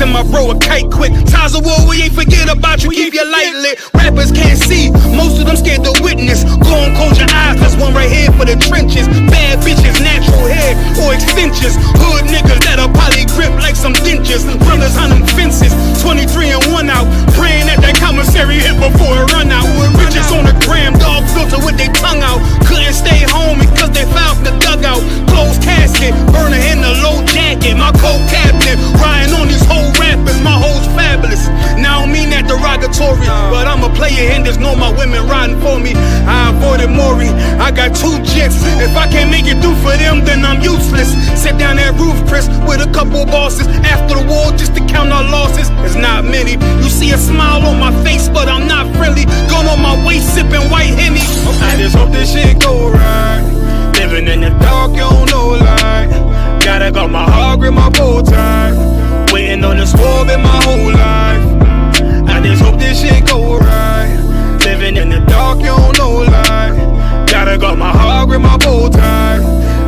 send my bro a kite quick. Ties of war, we ain't forget about you, keep your light lit. Rappers can't see, most of them scared to witness. Go and close your eyes, there's one right here for the trenches. Bad bitches, natural hair or extensions. Hood niggas that'll probably grip like some dentures. Brothers on them fences, 23 and 1 out. Praying that that commissary hit before it run out. Bitches on the gram, dog filter with their tongue out. Couldn't stay home because they found the dugout. Closed casket, burner in the low jacket. My co-captain, riding on these whole rappers. My hoes fabulous. Now I don't mean that derogatory, but I'm a player and there's no my women riding for me. I avoided Maury, I got 2 jets. If I can't make it through for them, then I'm useless. Sit down that roof, Chris, with a couple bosses. After the war, just to count our losses. It's not many. You see a smile on my face, but I'm not friendly. Going on my waist, sipping white Henny. I just hope this shit go right. Living in the dark, you don't know light. Gotta got my heart grip, my bow tie. Waiting on the swab in my whole life. I just hope this shit go right. Living in the dark, you don't know light. Gotta got my heart grip, my bow tie.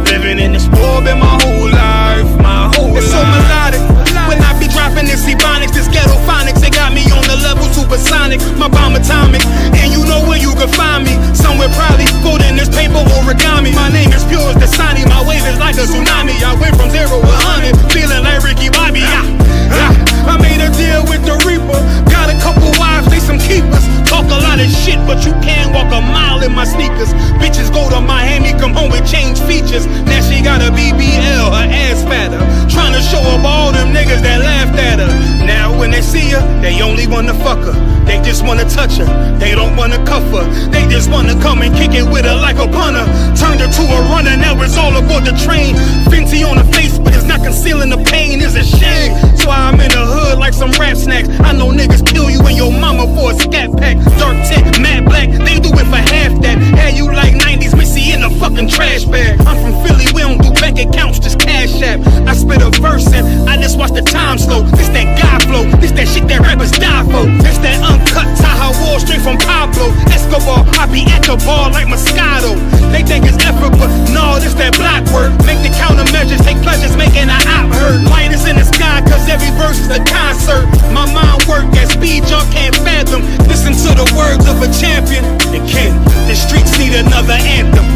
Living in the swab in my whole life. My whole life. It's so melodic. When I be dropping this ebonics, this ghetto phonics, it got me on the level supersonic. My bomb atomic, and you know where you can find me. Somewhere probably folding this paper origami. My name is pure as the Sani, my wave is like a tsunami. I went from 0 to 100, feeling like Ricky Bobby. I made a deal with the Reaper. Got a couple wives, they some keepers. Talk a lot of shit, but you can't walk a mile in my sneakers. Bitches go to Miami, come home with change features. Now she got a BBL, her ass fatter. Trying to show up all them niggas that laughed at her. Now when they see her, they only wanna fuck her. They just wanna touch her, they don't wanna cuff her. They just wanna come and kick it with her like a punter. Turned her to a runner, now it's all aboard the train. Fenty on her face, but it's not concealing the pain, it's a shame. So I'm in the hood like some rap snacks. I know niggas kill you and your mama for a scat pack. Dark tint, matte black, they do it for half that. Had you like 90s Missy in a fucking trash bag. I'm from Philly, we don't do bank accounts, just cash app. I spit a verse and I just watch the time slow. This that God flow, this that shit that rappers die for. This that uncut Taha Wall straight from Pablo Escobar. I be at the bar like Moscato. They think it's effort, but no, this that block work. Make the countermeasures, take pleasures, making an op hurt. Light is in the sky, cause every verse is a concert. My mind work at speed y'all can't fathom. Listen to the words of a champion. The king, the streets need another anthem.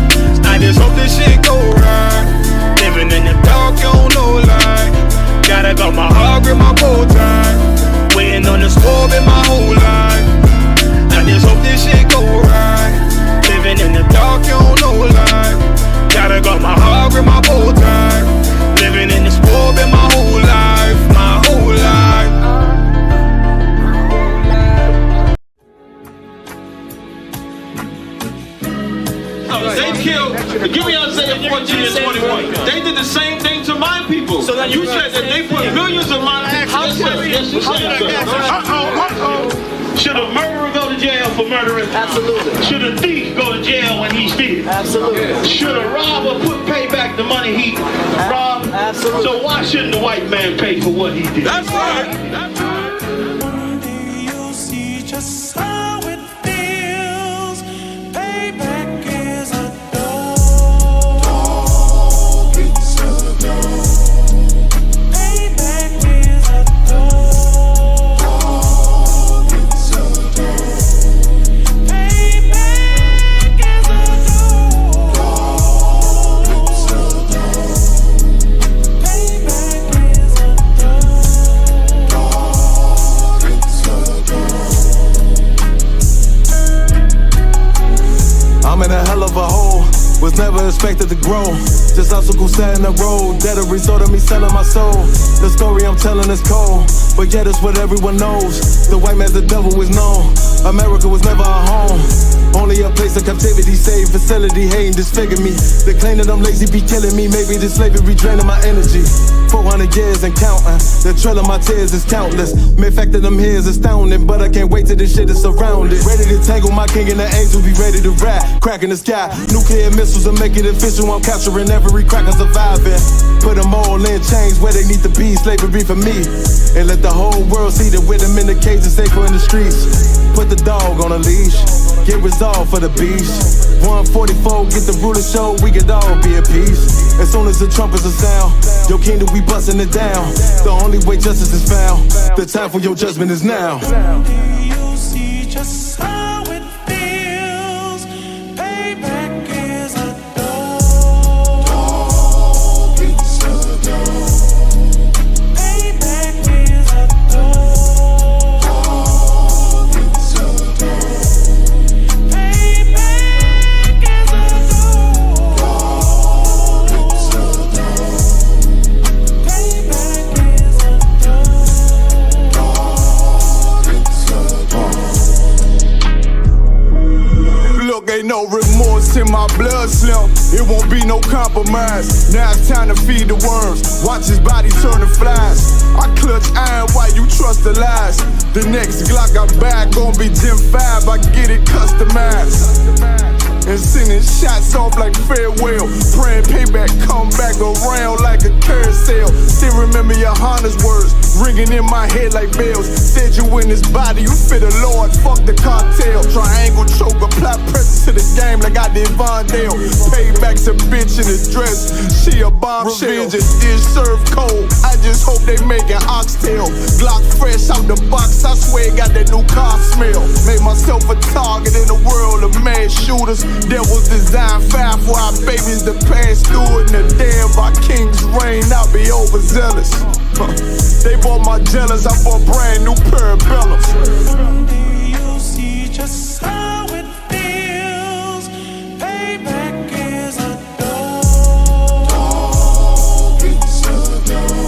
I just hope this shit go right. Living in the dark, you don't know light. Gotta got my heart grip, my bow tie. Waiting on the swab in my whole life. I just hope this shit go right. Living in the dark, you don't know light. Gotta got my heart grip, my bow tie. Living in the swab in my whole life. My whole life. They killed, give me Isaiah 14 and 21. They did the same thing to my people. So you said that they put millions of my taxes. Should a murderer go to jail for murdering? Absolutely. Should a thief go to jail when he steals? Absolutely. Should a robber pay back the money he robbed? Absolutely. So why shouldn't the white man pay for what he did? That's right. That's right. One day you'll see just how it feels. Payback is a dog. It's a dog. Payback is a dog. It's a dog. Payback is a dog. It's a dog. Payback is a dog. It's a dog. I'm in a hell of a hole, was never expected to grow. Just obstacles set in the road, that a result of me selling my soul. The story I'm telling is cold, but yet it's what everyone knows. The white man's the devil is known. America was never our home, only a place of captivity, safe facility, hating, disfigure me. They claim that I'm lazy, be killing me. Maybe this slavery draining my energy. 400 years and counting, the trail of my tears is countless. Main fact that I'm here is astounding, but I can't wait till this shit is surrounded. Ready to tangle my king and the angel, be ready to rap. Crack in the sky, nuclear missiles will make it official, I'm capturing every crack I'm surviving. Put them all in chains where they need to be, slavery for me. And let the whole world see that with them in the cage and safer in the streets. Put the dog on a leash, get resolved for the beast. 144, get the ruler show, we could all be at peace. As soon as the trumpets are sound, your kingdom we busting it down. The only way justice is found, the time for your judgment is now. Do you see just how it feels? Payback is a dog. It's a dog. Payback is a dog. It's a dog. Payback is a dog. It's a dog. Payback is a Look, ain't no remorse in my blood slim. It won't be no compromise. Now it's time to feed the worms. Watch his body turn to flies. I clutch iron while you trust the lies. The next Glock I buy gon' be Gen 5. I get it customized. And sending shots off like farewell. Praying payback come back around like a carousel. Still remember your Honda's words ringing in my head like bells. Said you in this body, you fit the Lord, fuck the cartel. Triangle choke, apply pressure to the game like I did Von Dale. Payback's a bitch in a dress, she a bombshell. Revenge is served cold, I just hope they make an oxtail. Glock fresh out the box, I swear it got that new car smell. Made myself a target in a world of mad shooters. Devils design fire for our babies to pass through. In the day of our king's reign, I'll be overzealous. They bought my jealous, I bought brand new parabellums. Do you see just how it feels? Payback is a dog. It's a dog.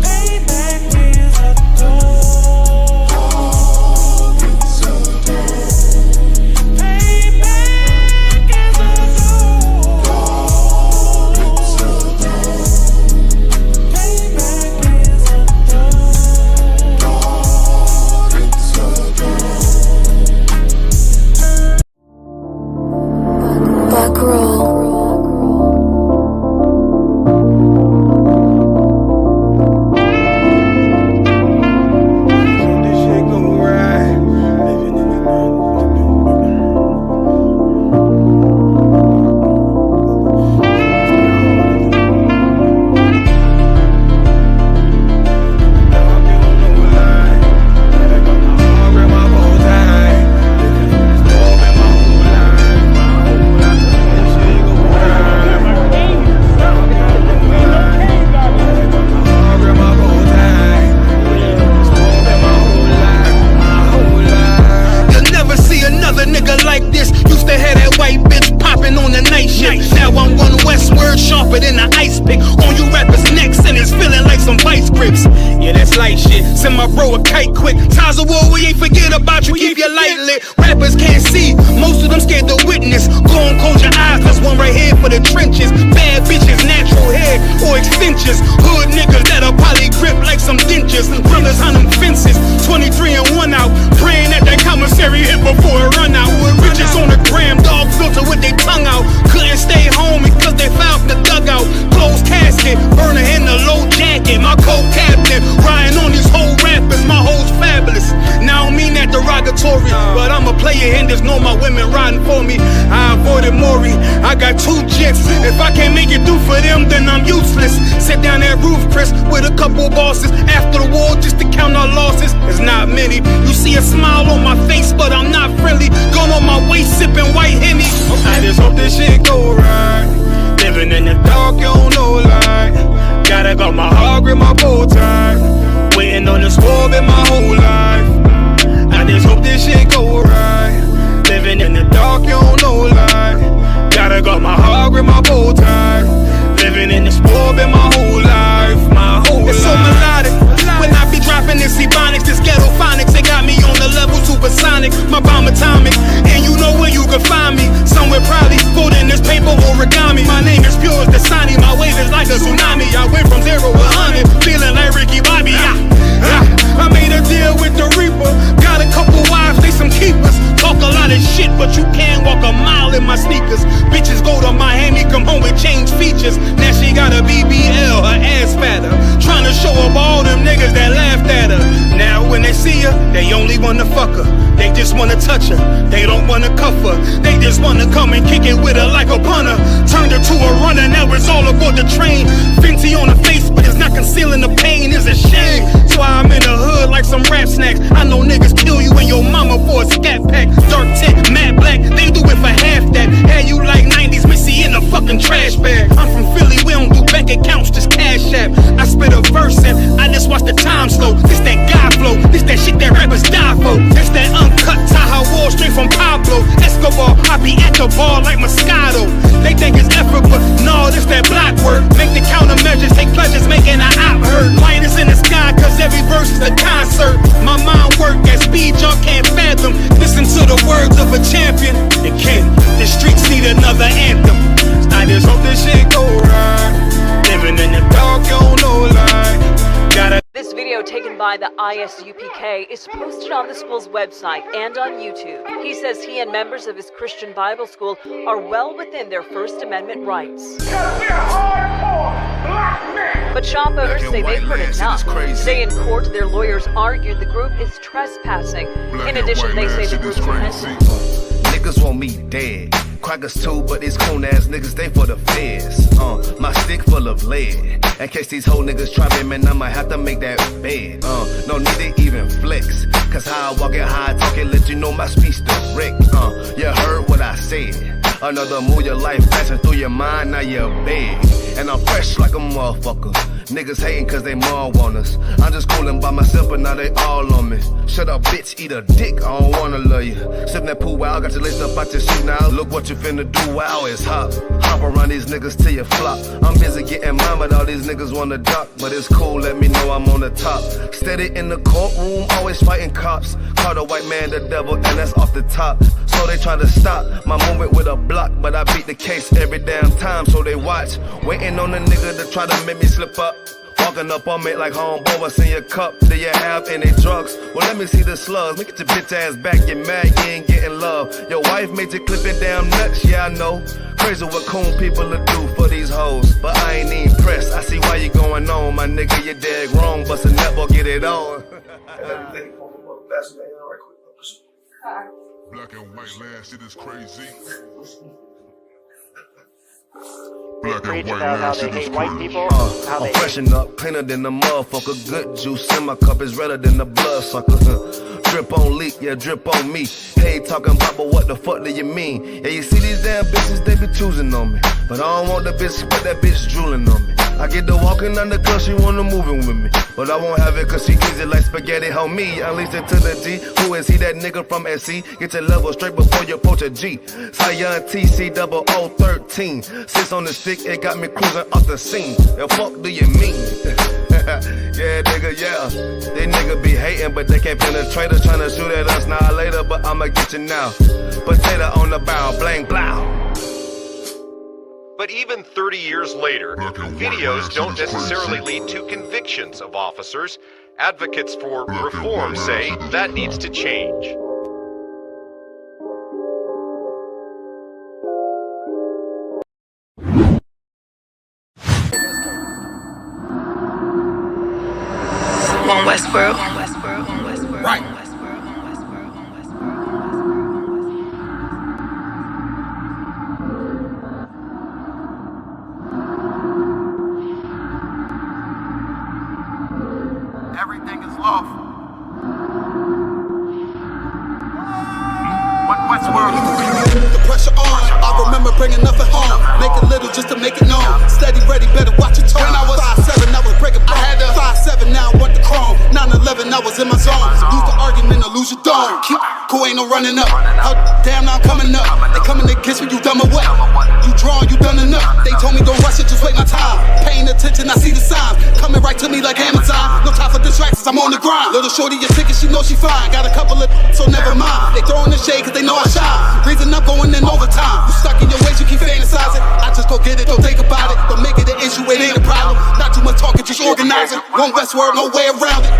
Payback is a dog. It's a dog. Payback is a dog. It's a dog. Payback is a dog. It's a dog. Back roll. This shit gon' ride. You'll never see another nigga like this. Used to have that white bitch popping on the night shift. Now I'm one westward, sharper than an ice pick. On you rappers' necks and it's feeling like some vice grips. Yeah, that's light shit. Send my bro a kite quick. Times of war, we ain't forget about you. Keep your light lit. Rappers can't see. Most of them scared to witness. Go and close your eyes. Cause one right here for the trenches. Bad bitches, natural hair or extensions. Hood niggas that'll probably grip like some dentures. Brothers on them fences. 23 and 1 out. Praying that that commissary hit before it run out. Bitches on the gram, dog filter with their tongue out. Couldn't stay home because they found the dugout. Closed casket, burner in the low jacket. My co-captain, riding on these whole rappers. My hoes fabulous. Now I don't mean that derogatory, but I'm a player and there's no my women riding for me. I avoided Maury, I got 2 jets. If I can't make it through for them, then I'm useless. Sit down that roof, Chris, with a couple bosses. After the war, just to count our losses. It's not many. You see a smile on my face, but I'm not friendly. Gone on my waist, sipping white Henny. I just hope this shit go right. Living in the dark, you don't know light. Gotta got my heart with my bow tie. Waiting on the squab in my whole life. I just hope this shit go right. Living in the dark, you don't know light. Gotta got my heart with my bow tie. Living in the squab in my whole life. My whole life. It's so melodic. When I be dropping this ebonics, this ghetto phonics, they got me on the level supersonic. My bomb atomic, and you know where you can find me. Somewhere probably folding this paper origami. My name is pure as the Dasani. My wave is like a tsunami. I went from 0 to 100, feeling like Ricky Bobby. I made a deal with the Reaper. Got a couple wives, they some keepers. Talk a lot of shit, but you can't walk a mile in my sneakers. Bitches go to my see her, they only wanna fuck her. They just wanna touch her, they don't wanna cuff her. They just wanna come and kick it with her like a punter. Turned her to a runner, now it's all aboard the train. Fenty on her face, but it's not concealing the pain, it's a shame. So I'm in the hood like some rap snacks. I know niggas kill you and your mama for a scat pack. Dark tint, matte black, they do it for half that. Had you like 90s Missy in a fucking trash bag. I'm from Philly, we don't do bank accounts, just cash app. I spit a verse and I just watch the time slow. This that guy flow, this that shit that rappers die for. This that uncut Taha Wall straight from Pablo Escobar. I be at the bar like Moscato. They think it's effort, but no, this that block work. Make the countermeasures, take pleasures, making an op hurt. Light is in the sky, cause every verse is a concert. My mind work at speed y'all can't fathom. Listen to the words of a champion. It can't, the streets need another anthem. I just hope this shit go right. Living in the dark, you don't know lie. This video taken by the ISUPK is posted on the school's website and on YouTube. He says he and members of his Christian Bible school are well within their First Amendment rights. But shop owners say they've heard enough. Today in court, their lawyers argued the group is trespassing. In addition, they say the group's offensive. Niggas want me dead. Crackers too, but these coon ass niggas, they for the feds. My stick full of lead. In case these whole niggas try me, man, I might have to make that bed. No need to even flex. Cause how I walk it, how I talk it, let you know my speech direct. You heard what I said. Another move, your life passing through your mind, now you're big. And I'm fresh like a motherfucker. Niggas hating cause they mom want us. I'm just coolin' by myself, but now they all on me. Shut up, bitch, eat a dick, I don't wanna love you. Sip that pool, wow, got your lace up out your shoe now. Look what you finna do, wow, it's hot. Hop around these niggas till you flop. I'm busy getting mine, but all these niggas wanna duck. But it's cool, let me know I'm on the top. Steady in the courtroom, always fighting cops. Call the white man the devil, and that's off the top. So they try to stop my movement with a block, but I beat the case every damn time, so they watch. Waiting on a nigga to try to make me slip up. Walking up on me like homeboy, what's in your cup? Do you have any drugs? Well, let me see the slugs. Make it your bitch ass back, get mad, you ain't getting love. Your wife made you clip it damn nuts, yeah, I know. Crazy what coon people will do for these hoes. But I ain't even pressed, I see why you going on. My nigga, you dead wrong, bust a netball, get it on. Black and white land, shit is crazy. Black and white land, shit is crazy. I'm freshen up, cleaner than the motherfucker. Good juice in my cup is redder than the blood sucker. Drip on leak, yeah, drip on me. Hey, talking about, but what the fuck do you mean? Yeah, you see these damn bitches, they be choosing on me. But I don't want the bitch, but that bitch drooling on me. I get the walking on the club, she wanna moving with me. But I won't have it cause she easy like spaghetti, homie. Unleash it to the G. Who is he? That nigga from SC? Get your level straight before you approach a G. Cyan TC 0013. Sits on the stick, it got me cruising off the scene. The fuck do you mean? Yeah, nigga, yeah. They nigga be hating, but they can't penetrate us. Tryna shoot at us now later, but I'ma get you now. Potato on the barrel, blang, blow. But even 30 years later, videos don't necessarily lead to convictions of officers. Advocates for reform say that needs to change. Westworld. Right. Everything is lawful. Westworld. The pressure on. I remember bringing nothing home. Make it little just to make it known. Steady, ready, better watch your tone. When I was 5'7", I was breaking bone. I had 5'7", now I want the chrome. 9/11, I was in my zone. Lose the argument or lose your dome. Keep cool, ain't no running up. How damn, now I'm coming up. They coming against me, you dumb or what? You drawn, you done enough. They told me don't rush it, just wait my time. Paying attention, I see the signs. Coming right to me like Amazon. No time for distractions, I'm on the grind. Little shorty, your ticket, she know she fine. Got a couple of so never mind. They throwing the shade cause they know I shine. Reason I'm going in overtime. You stuck in your ways, you keep fantasizing. I just go get it, don't think about it. Don't make it an issue, it ain't a problem. Not too much talking, just organizing. One Westworld, no way around it.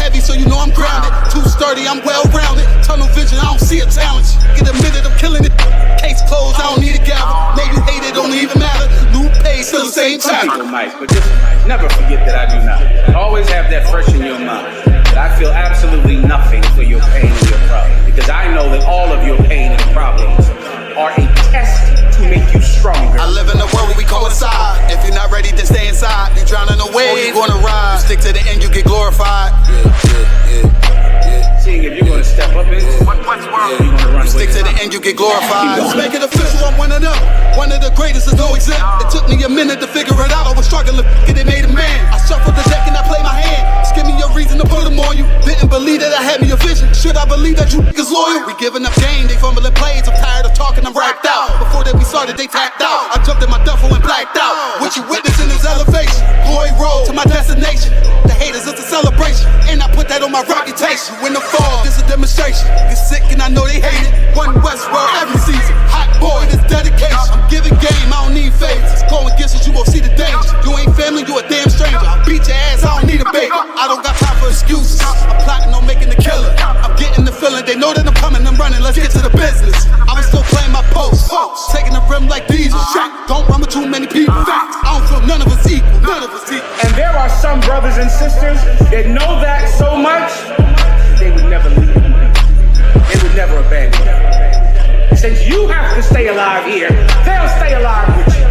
Heavy, so you know I'm grounded. Too sturdy, I'm well rounded. Tunnel vision, I don't see a challenge. Get admitted, I'm killing it. Case change clothes, I don't need a gavel. Know you hate it, don't even matter. New page, still the same Some chapter. people might, but just never forget that I do not. Always have that fresh in your mind. That I feel absolutely nothing for your pain and your problem. Because I know that all of your pain and problems are a test to make you stronger. I live in a world where we coincide. If you're not ready, then stay inside. You drown in a wave, you gonna ride. You stick to the end, you get glorified. Seeing if you're gonna step up into what's wrong, you're gonna run. You stick to the end, you get glorified. Let's make it official, I'm one of them. One of the greatest, is no exempt. It took me a minute to figure it out. I was struggling, it made a man. I shuffled the deck and I played my hand. Just give me a reason to put them on you. Didn't believe that I had me a vision. Should I believe that you niggas loyal? We giving up game, they fumbling plays. I'm tired of talking, I'm racked out. Before that we started, they tapped out. I jumped in my duffel and blacked out. What you witnessing is elevation. Glory road to my destination. The haters, it's a celebration. And I put that on my reputation. When the fall, this a demonstration. Get sick and I know they hate it. One Westworld every season. Hot boy, this dedication. I'm giving game, I don't need favors. Go against it, you won't see the danger. You ain't family, you a damn stranger. I'll beat your ass, I don't need a baby. I don't got time for excuses. I'm plotting on making the killer. I'm getting the feeling, they know that I'm coming, I'm running. Let's get to the business. I was still playing my post. Taking the rim like diesel. Don't run with too many people. I don't feel none of us equal. None of us equal. And there are some brothers and sisters that know that so much, they would never leave you. They would never abandon you. Since you have to stay alive here, they'll stay alive with you.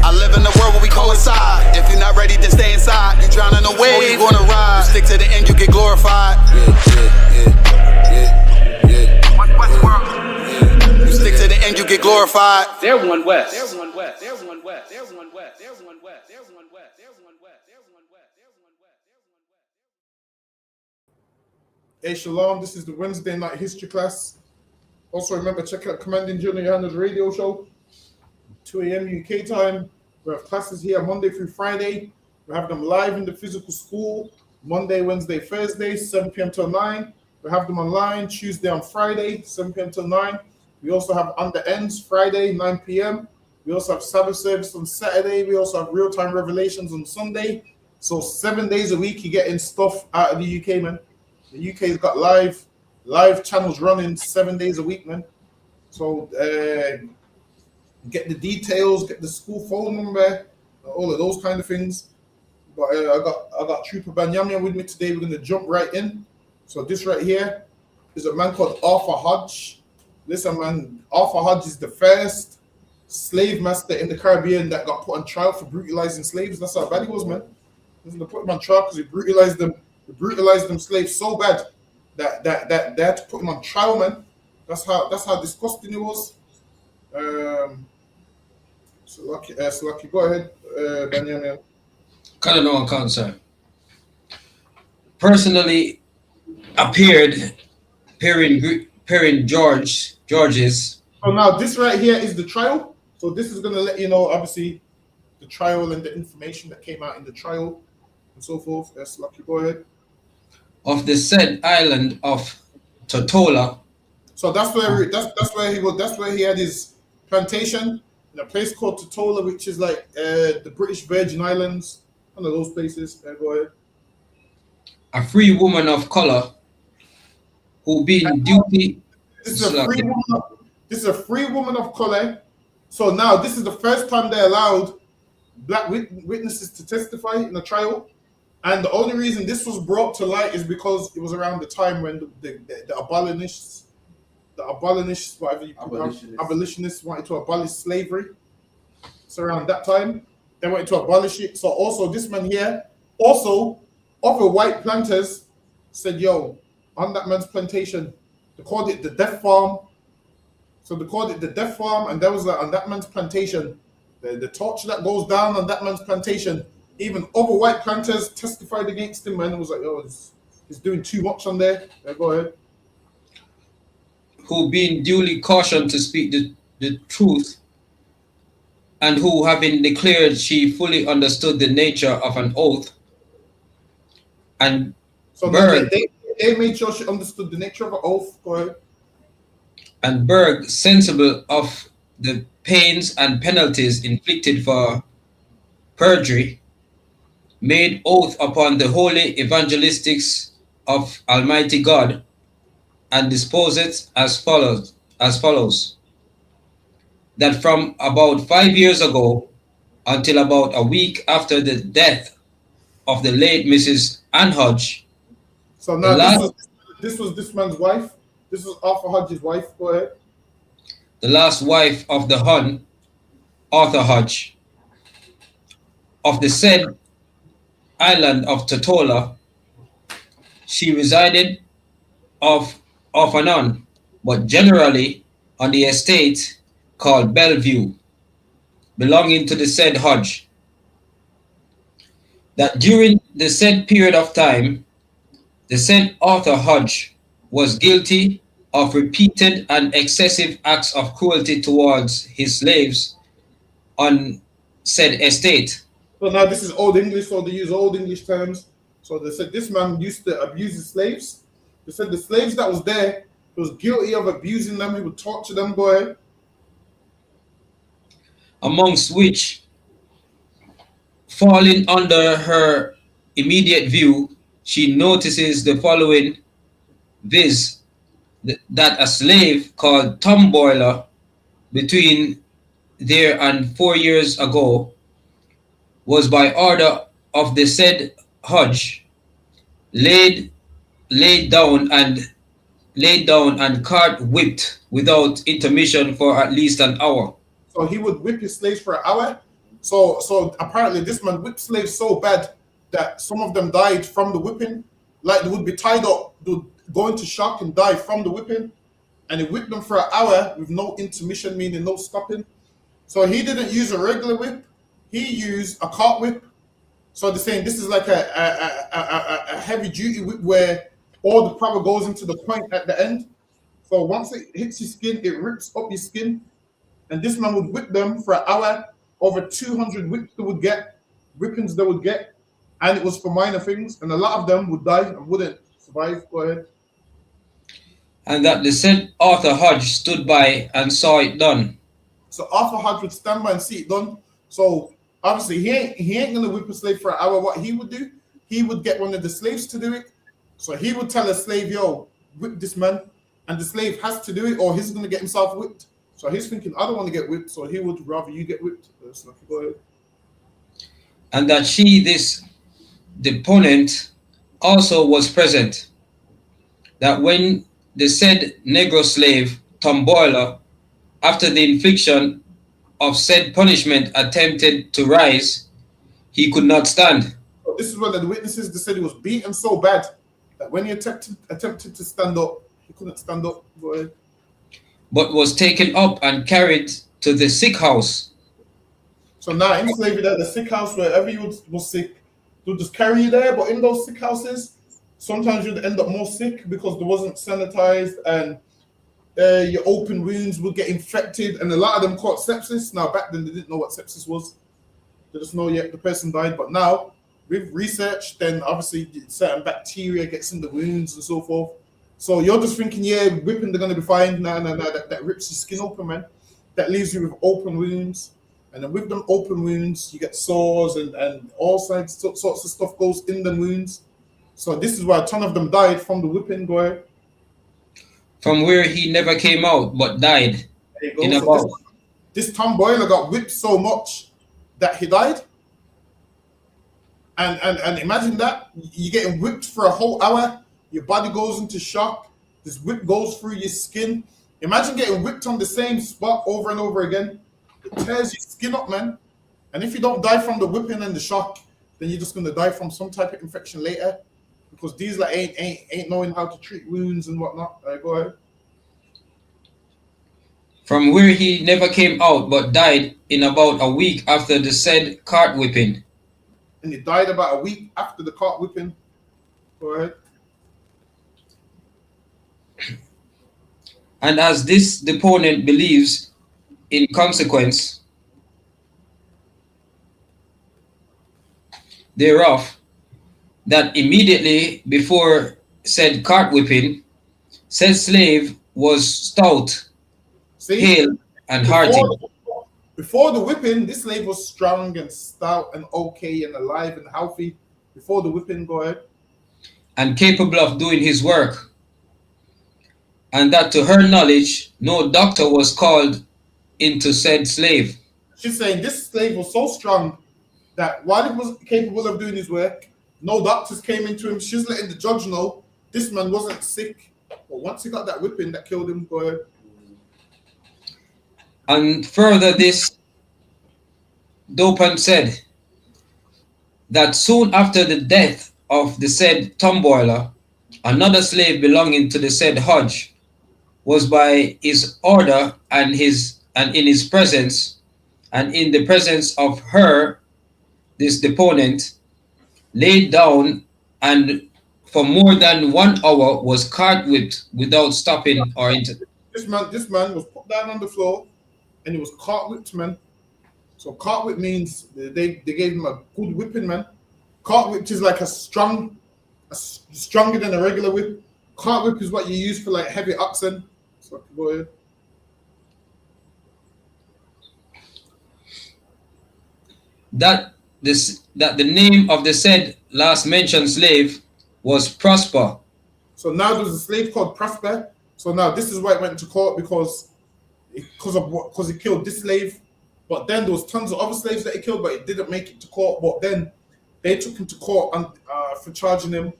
I live in a world where we coincide. If you're not ready, then stay inside. You drown in a wave, you gonna ride. You stick to the end, you get glorified. You stick to the end, you get glorified. They're one West. They're one West. They're one West. They're one West. They're one West. They're one West. They're one West. They're one West. They're one West. Hey, Shalom, this is the Wednesday night history class. Also, remember, check out Commanding General Yohanna's radio show, 2 a.m. UK time. We have classes here Monday through Friday. We have them live in the physical school, Monday, Wednesday, Thursday, 7 p.m. till 9. We have them online Tuesday and Friday, 7 p.m. till 9. We also have On the Ends Friday, 9 p.m. We also have Sabbath service on Saturday. We also have real-time revelations on Sunday. So 7 days a week, you're getting stuff out of the UK, man. The UK's got live channels running 7 days a week, man. So get the details, get the school phone number, all of those kind of things. But I got Trooper Banyamia with me today. We're gonna jump right in. So this right here is a man called Arthur Hodge. Listen, man, Arthur Hodge is the first slave master in the Caribbean that got put on trial for brutalizing slaves. That's how bad he was, man. They put him on trial because he brutalized them. He brutalized them slaves so bad that they had to put him on trial, man. That's how disgusting it was. So lucky, go ahead, Benjamin. Kind of no concern. Personally, appearing George's. So now this right here is the trial. So this is gonna let you know, obviously, the trial and the information that came out in the trial and so forth. Yes, lucky, go ahead. Of the said island of Tortola. So that's where he had his plantation in a place called Tortola, which is like the British Virgin Islands, one of those places. Go ahead. A free woman of color who being duty. This is a free woman of color. So now this is the first time they allowed black witnesses to testify in a trial. And the only reason this was brought to light is because it was around the time when the abolitionists, abolitionists wanted to abolish slavery. So around that time, they wanted to abolish it. So also this man here, also other white planters said, yo, on that man's plantation, they called it the death farm. So they called it the death farm, and that was on that man's plantation. The torture that goes down on that man's plantation. Even other white planters testified against him, man. It was like, oh, he's doing too much on there. Go ahead. Who being duly cautioned to speak the truth, and who having declared she fully understood the nature of an oath, and so Berg, they made sure she understood the nature of an oath. Go ahead. And Berg, sensible of the pains and penalties inflicted for perjury, made oath upon the holy evangelistics of Almighty God, and disposeth as follows. that from about 5 years ago until about a week after the death of the late Mrs. Ann Hodge, So the now last, this was this man's wife. This was Arthur Hodge's wife. Go ahead. the last wife of the Hun, Arthur Hodge, of the said island of Totola. She resided off and on, but generally on the estate called Bellevue, belonging to the said Hodge. That during the said period of time, the said Arthur Hodge was guilty of repeated and excessive acts of cruelty towards his slaves on said estate. So now this is Old English, so they use Old English terms. So they said this man used to abuse his slaves. They said the slaves that was there, he was guilty of abusing them. He would torture them. Go ahead. Amongst which, falling under her immediate view, she notices the following, viz. That a slave called Tom Boiler, between there and 4 years ago, was by order of the said Hodge laid down and cart whipped without intermission for at least an hour. So he would whip his slaves for an hour. So apparently this man whipped slaves so bad that some of them died from the whipping. Like they would be tied up, they would go into shock and die from the whipping. And he whipped them for an hour with no intermission, meaning no stopping. So he didn't use a regular whip. He used a cart whip. So they're saying this is like a heavy duty whip where all the power goes into the point at the end. So once it hits your skin, it rips up your skin. And this man would whip them for an hour. Over 200 whips they would get, whippings they would get. And it was for minor things. And a lot of them would die and wouldn't survive. Go ahead. And that the said Arthur Hodge stood by and saw it done. So Arthur Hodge would stand by and see it done. So obviously he ain't gonna whip a slave for an hour. What he would do, he would get one of the slaves to do it. So he would tell a slave, yo, whip this man. And the slave has to do it or he's gonna get himself whipped. So he's thinking, I don't want to get whipped, so he would rather you get whipped. So go ahead. And that she, this deponent, also was present. That when the said Negro slave, Tom Boiler, after the infliction of said punishment attempted to rise, he could not stand. So this is one of the witnesses, they said he was beaten so bad that when he attempted to stand up, he couldn't stand up. Go ahead. But was taken up and carried to the sick house. So now in slavery, there, the sick house, wherever you was sick, they'll just carry you there. But in those sick houses, sometimes you'd end up more sick because they wasn't sanitized and your open wounds would get infected. And a lot of them caught sepsis. Now, back then, they didn't know what sepsis was. They just know, the person died. But now, with research, then obviously certain bacteria gets in the wounds and so forth. So you're just thinking, whipping, they're going to be fine. No, that rips your skin open, man. That leaves you with open wounds. And then with them open wounds, you get sores and all sorts of stuff goes in the wounds. So this is why a ton of them died from the whipping. Go ahead. From where he never came out, but died. There you go. So this Tom Boiler got whipped so much that he died. And imagine that. You're getting whipped for a whole hour. Your body goes into shock. This whip goes through your skin. Imagine getting whipped on the same spot over and over again. It tears your skin up, man. And if you don't die from the whipping and the shock, then you're just gonna die from some type of infection later. Because these ain't knowing how to treat wounds and whatnot. Go ahead. From where he never came out, but died in about a week after the said cart whipping. And he died about a week after the cart whipping. Go ahead. And as this deponent believes, in consequence thereof, that immediately before said cart whipping, said slave was stout, hale, and hearty. Before the whipping, this slave was strong and stout and okay and alive and healthy. Before the whipping, go ahead. And capable of doing his work. And that to her knowledge, no doctor was called into said slave. She's saying this slave was so strong that while he was capable of doing his work, no doctors came into him. She's letting the judge know this man wasn't sick. But once he got that whipping that killed him, go ahead. And further, this dopant said that soon after the death of the said tomboiler, another slave belonging to the said Hodge was by his order and in his presence and in the presence of her, this deponent, laid down and for more than 1 hour was cart whipped without stopping or This man was put down on the floor and he was cart whipped, man. So cart whip means they gave him a good whipping, man. Cart whipped is like stronger than a regular whip. Cart whip is what you use for like heavy oxen. So go ahead. that the name of the said last mentioned slave was Prosper. So now there's a slave called Prosper. So now this is why it went to court because he killed this slave. But then there was tons of other slaves that he killed, but it didn't make it to court. But then they took him to court for charging him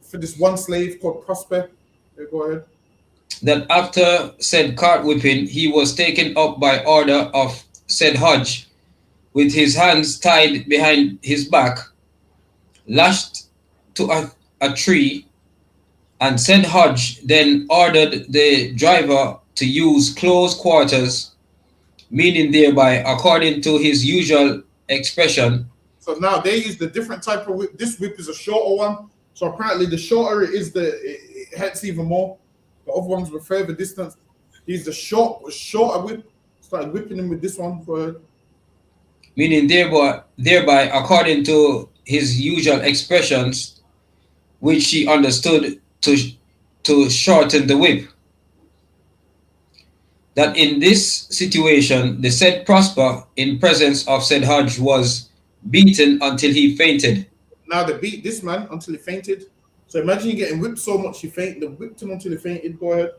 for this one slave called Prosper. Go ahead. That after said cart whipping, he was taken up by order of said Hodge, with his hands tied behind his back, lashed to a tree, and said Hodge then ordered the driver to use close quarters, meaning thereby, according to his usual expression. So now they use the different type of whip. This whip is a shorter one. So apparently the shorter it is, it hurts even more. The other ones were further distance. He's the shorter whip. Started whipping him with this one. Go ahead. Meaning thereby, according to his usual expressions, which he understood to shorten the whip. That in this situation, the said Prosper, in presence of said Hodge, was beaten until he fainted. Now they beat this man until he fainted. So imagine you getting whipped so much he fainted. They whipped him until he fainted. Go ahead.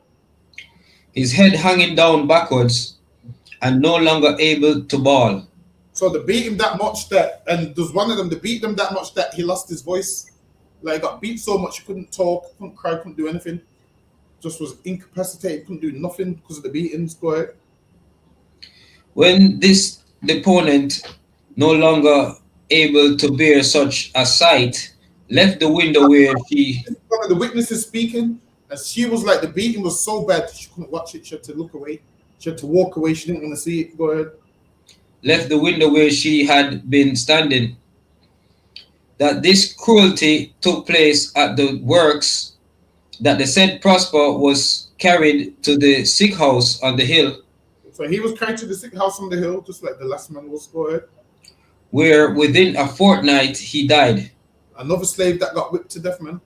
His head hanging down backwards and no longer able to bawl. So they beat him that much and there's one of them, they beat him that much that he lost his voice. Like he got beat so much he couldn't talk, couldn't cry, couldn't do anything. Just was incapacitated, couldn't do nothing because of the beatings. Go ahead. When this deponent, no longer able to bear such a sight, left the window where she... One of the witnesses speaking, and she was like, the beating was so bad, she couldn't watch it, she had to look away. She had to walk away, she didn't want to see it. Go ahead. Left the window where she had been standing. That this cruelty took place at the works, that the said Prosper was carried to the sick house on the hill. So he was carried to the sick house on the hill, just like the last man was. Go ahead. Where within a fortnight he died. Another slave that got whipped to death, man.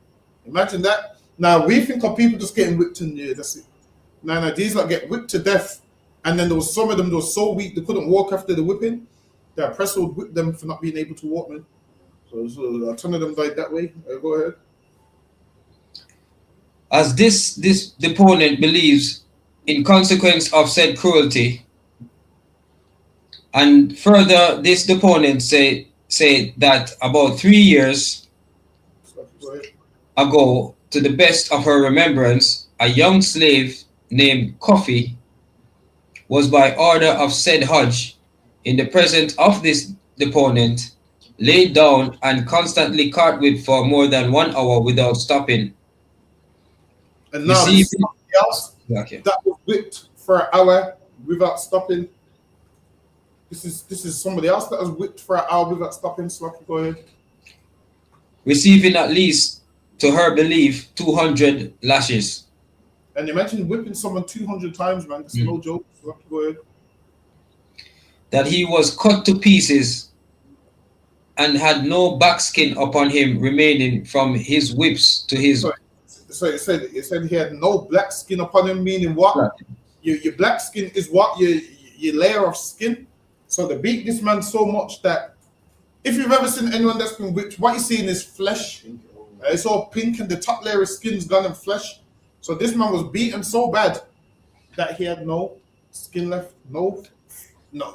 Imagine that. Now we think of people just getting whipped and yeah, that's it. Now these like get whipped to death, and then there was some of them that were so weak they couldn't walk after the whipping. The oppressor would whip them for not being able to walk, man. So a ton of them died that way. Go ahead. As this deponent believes, in consequence of said cruelty, and further, this deponent say that about 3 years ago, to the best of her remembrance, a young slave named Coffee was by order of said Hodge, in the presence of this deponent, laid down and constantly cart whipped for more than 1 hour without stopping. And now somebody else that was whipped for an hour without stopping. This is somebody else that was whipped for an hour without stopping. So go ahead. Receiving at least, to her belief, 200 lashes. And imagine whipping someone 200 times, man. That's no joke. So go ahead. That he was cut to pieces and had no back skin upon him remaining from his whips to his... So it said he had no black skin upon him, meaning what? Right. Your black skin is what? Your layer of skin. So they beat this man so much that if you've ever seen anyone that's been whipped, what you're seeing is flesh. It's all pink and the top layer of skin's gone and flesh. So this man was beaten so bad that he had no skin left. No.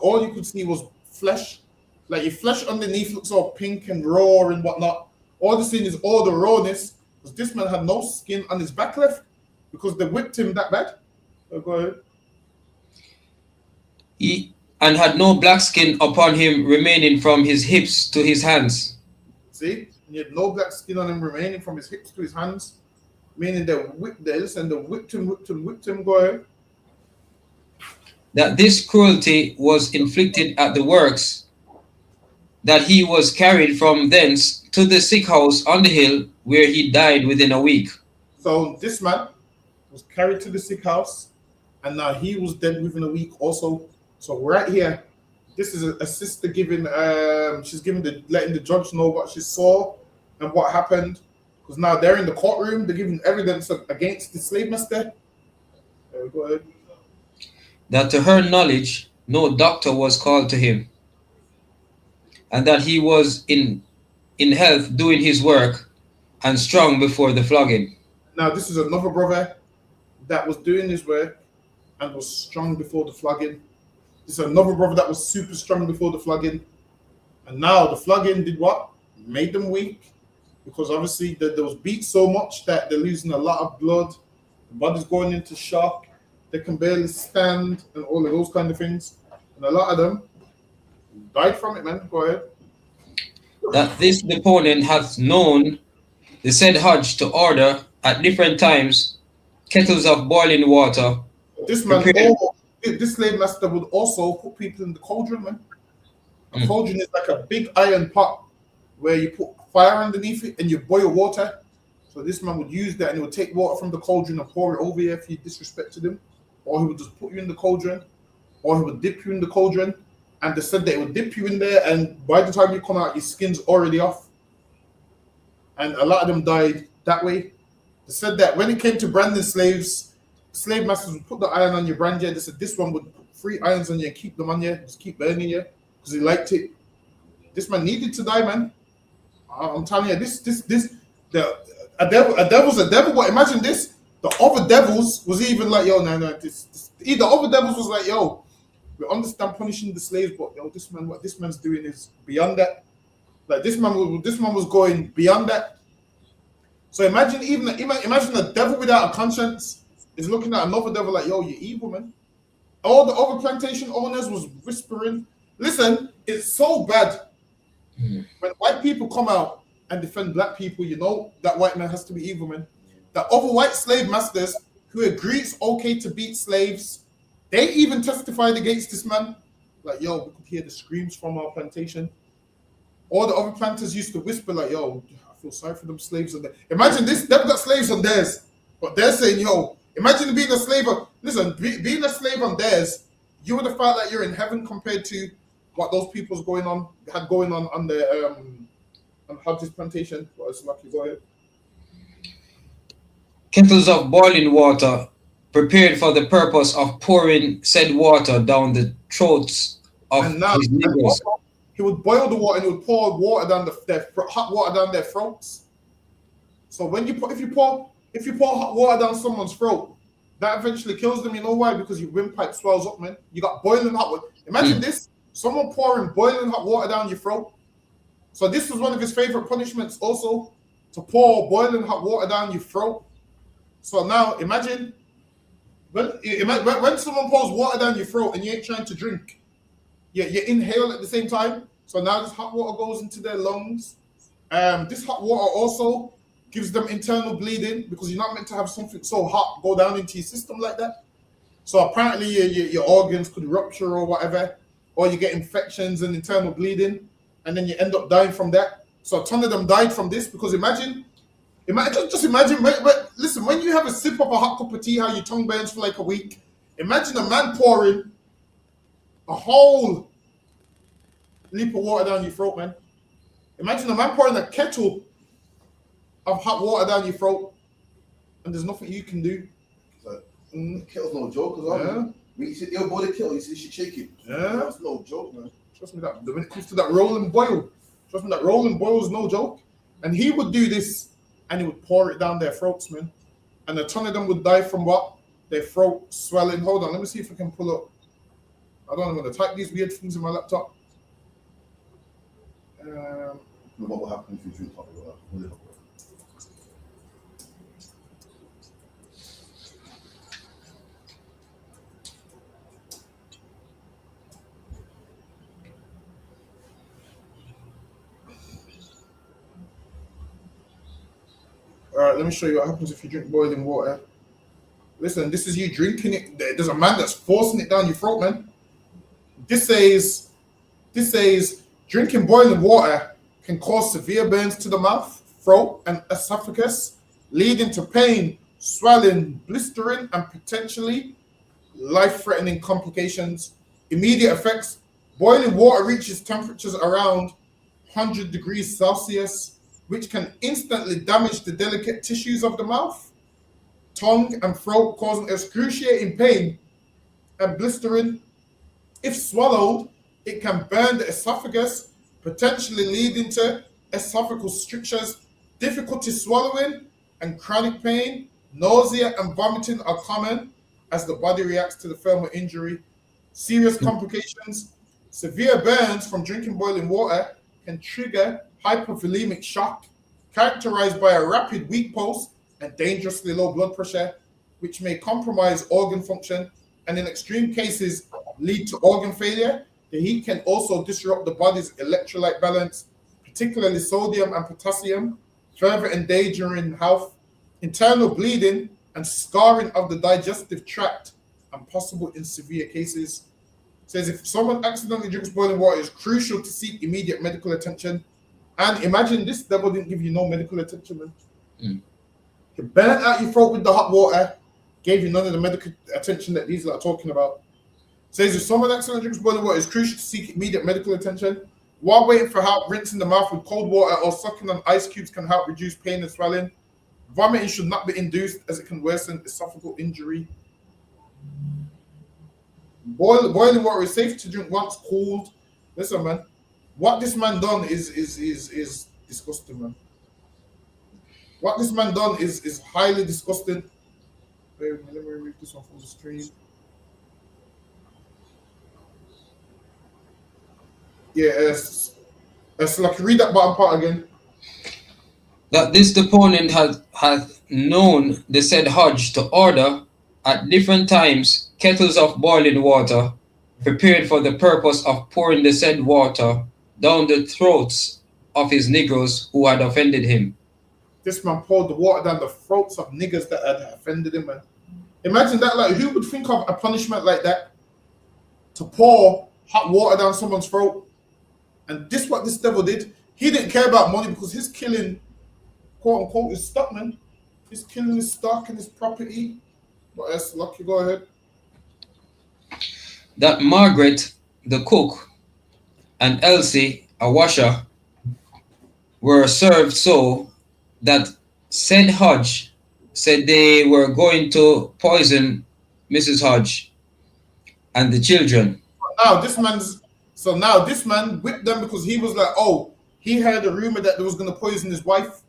All you could see was flesh. Like your flesh underneath looks all pink and raw and whatnot. All the scene is all the rawness, because this man had no skin on his back left because they whipped him that bad. So go ahead. And had no black skin upon him remaining from his hips to his hands. See? He had no black skin on him remaining from his hips to his hands. Meaning they whipped him, go ahead. That this cruelty was inflicted at the works, that he was carried from thence to the sick house on the hill, where he died within a week. So this man was carried to the sick house, and now he was dead within a week also. So right here, this is a sister giving, she's letting the judge know what she saw and what happened. Because now they're in the courtroom, they're giving evidence against the slave master. Go ahead. That to her knowledge, no doctor was called to him, and that he was in health doing his work and strong before the flogging. Now this is another brother that was doing his work and was strong before the flogging. This is another brother that was super strong before the flogging. And now the flogging did what? Made them weak. Because obviously there was beat so much that they're losing a lot of blood. The body's going into shock. They can barely stand and all of those kind of things. And a lot of them died from it, man. Go ahead. That this deponent hath known the said Hodge to order at different times kettles of boiling water. This man, this slave master would also put people in the cauldron, man. A cauldron is like a big iron pot where you put fire underneath it and you boil water. So this man would use that, and he would take water from the cauldron and pour it over you if you disrespected him. Or he would just put you in the cauldron, or he would dip you in the cauldron. And they said that it would dip you in there, and by the time you come out, your skin's already off. And a lot of them died that way. They said that when it came to branding slaves, slave masters would put the iron on your brander. They said this one would put 3 irons on you and keep them on you, just keep burning you, because he liked it. This man needed to die, man. I'm telling you, a devil's a devil. But imagine this: the other devils was even like, yo, the other devils was like, yo, we understand punishing the slaves, but yo, this man, what this man's doing is beyond that. Like this man was going beyond that. So imagine a devil without a conscience is looking at another devil like, yo, you're evil, man. All the other plantation owners was whispering. Listen, it's so bad. When white people come out and defend black people, you know that white man has to be evil, man. The other white slave masters who agree it's okay to beat slaves, they even testified against this man. Like, yo, we could hear the screams from our plantation. All the other planters used to whisper like, yo, I feel sorry for them slaves on there. Imagine this, they've got slaves on theirs, but they're saying, yo, imagine being a slave being a slave on theirs, you would have felt like you're in heaven compared to what those people's had going on the on Hodge's plantation. Well, it's lucky. Go ahead. Kettles of boiling water prepared for the purpose of pouring said water down the throats of his neighbors. He would boil the water and he would pour water down hot water down their throats. So if you pour hot water down someone's throat, that eventually kills them. You know why? Because your windpipe swells up, man. You got boiling hot water. Imagine this. Someone pouring boiling hot water down your throat. So this was one of his favorite punishments also, to pour boiling hot water down your throat. So now imagine when someone pours water down your throat and you ain't trying to drink, you inhale at the same time. So now this hot water goes into their lungs. This hot water also gives them internal bleeding, because you're not meant to have something so hot go down into your system like that. So apparently your organs could rupture or whatever, or you get infections and internal bleeding, and then you end up dying from that. So a ton of them died from this, because imagine, listen, when you have a sip of a hot cup of tea, how your tongue burns for like a week. Imagine a man pouring a whole leap of water down your throat, man. Imagine a man pouring a kettle of hot water down your throat, and there's nothing you can do. Kettle's no joke, because when you sit there by the kettle, you should shake it. Yeah, that's no joke, man. Trust me, that when it comes to that roll and boil, that is no joke. And he would do this, and he would pour it down their throats, man. And a ton of them would die from what? Their throat swelling. Hold on, let me see if I can pull up I don't know, I'm gonna type these weird things in my laptop. What will happen if you drink hot water? Alright, let me show you what happens if you drink boiling water. Listen, this is you drinking it. There's a man that's forcing it down your throat, man. This says drinking boiling water can cause severe burns to the mouth, throat, and esophagus, leading to pain, swelling, blistering, and potentially life-threatening complications. Immediate effects: boiling water reaches temperatures around 100 degrees Celsius, which can instantly damage the delicate tissues of the mouth, tongue, and throat, causing excruciating pain and blistering. If swallowed, it can burn the esophagus, potentially leading to esophageal strictures. Difficulty swallowing and chronic pain, nausea, and vomiting are common as the body reacts to the thermal injury. Serious complications: severe burns from drinking boiling water can trigger hypovolemic shock, characterized by a rapid weak pulse and dangerously low blood pressure, which may compromise organ function and in extreme cases lead to organ failure. The heat can also disrupt the body's electrolyte balance, particularly sodium and potassium, further endangering health. Internal bleeding and scarring of the digestive tract and possible in severe cases. It says if someone accidentally drinks boiling water, it's crucial to seek immediate medical attention. And imagine this devil didn't give you no medical attention, man. He burnt out your throat with the hot water, gave you none of the medical attention that these are talking about. It says if someone accidentally drinks boiling water, it's crucial to seek immediate medical attention. While waiting for help, rinsing the mouth with cold water or sucking on ice cubes can help reduce pain and swelling. Vomiting should not be induced as it can worsen esophageal injury. Boiling water is safe to drink once cooled. Listen, man, what this man done is disgusting, man. What this man done is highly disgusting. Wait, let me remove this one from the screen. Yeah, so like read that bottom part again. That this deponent hath known the said Hodge to order at different times kettles of boiling water, prepared for the purpose of pouring the said water down the throats of his negroes who had offended him. This man poured the water down the throats of niggas that had offended him, man. Imagine that, like, who would think of a punishment like that? To pour hot water down someone's throat. And this what this devil did. He didn't care about money because his killing, quote unquote, is stock, man. He's killing his stock and his property. But that's lucky, go ahead. That Margaret, the cook, and Elsie, a washer, were served so that said Hodge said they were going to poison Mrs. Hodge and the children. Now this man whipped them because he was like, oh, he heard a rumor that they was going to poison his wife.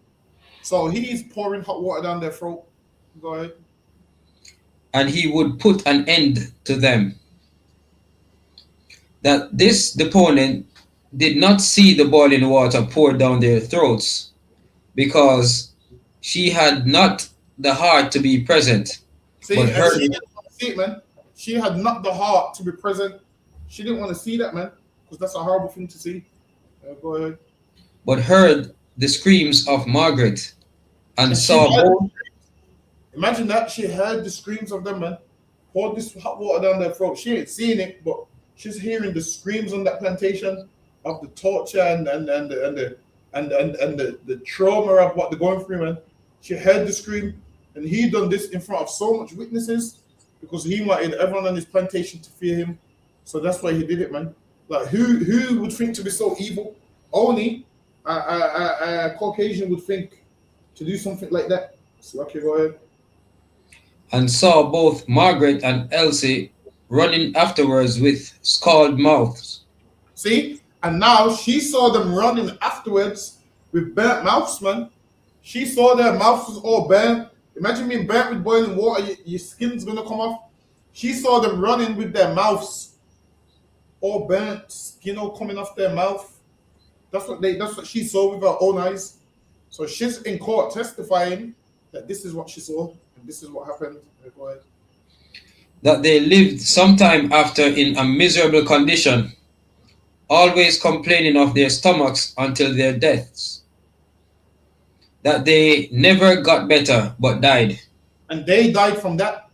So he's pouring hot water down their throat. Go ahead. And he would put an end to them. That this deponent did not see the boiling water poured down their throats because she had not the heart to be present. She didn't want to see it, man. She had not the heart to be present. She didn't want to see that, man, because that's a horrible thing to see. Go ahead. But heard the screams of Margaret and saw both. Imagine that. She heard the screams of them, man. Poured this hot water down their throat. She ain't seeing it, but she's hearing the screams on that plantation of the torture and the trauma of what they're going through, man. She heard the scream, and he done this in front of so much witnesses because he wanted everyone on his plantation to fear him. So that's why he did it, man. Like, who would think to be so evil? Only a Caucasian would think to do something like that. So, okay, go ahead. And saw both Margaret and Elsie running afterwards with scald mouths. See? And now she saw them running afterwards with burnt mouths, man. She saw their mouths was all burnt. Imagine being burnt with boiling water, your skin's gonna come off. She saw them running with their mouths all burnt, skin all coming off their mouth. That's what she saw with her own eyes. So she's in court testifying that this is what she saw and this is what happened. Go ahead. That they lived sometime after in a miserable condition, always complaining of their stomachs until their deaths. That they never got better but died. And they died from that.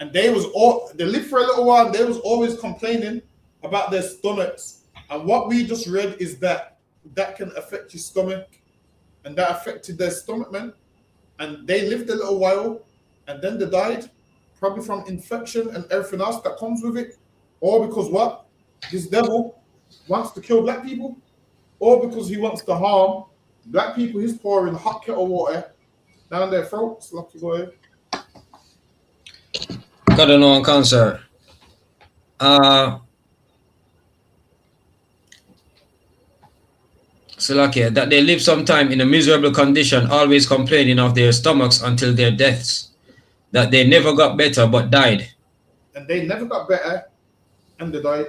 And they lived for a little while and they was always complaining about their stomachs. And what we just read is that can affect your stomach. And that affected their stomach, man. And they lived a little while and then they died, probably from infection and everything else that comes with it. Or because what? This devil wants to kill black people. Or because he wants to harm black people. He's pouring hot kettle water down their throats. Lucky boy. Got a known cancer. Salakia, that they live sometime in a miserable condition, always complaining of their stomachs until their deaths. That they never got better but died. And they never got better and they died.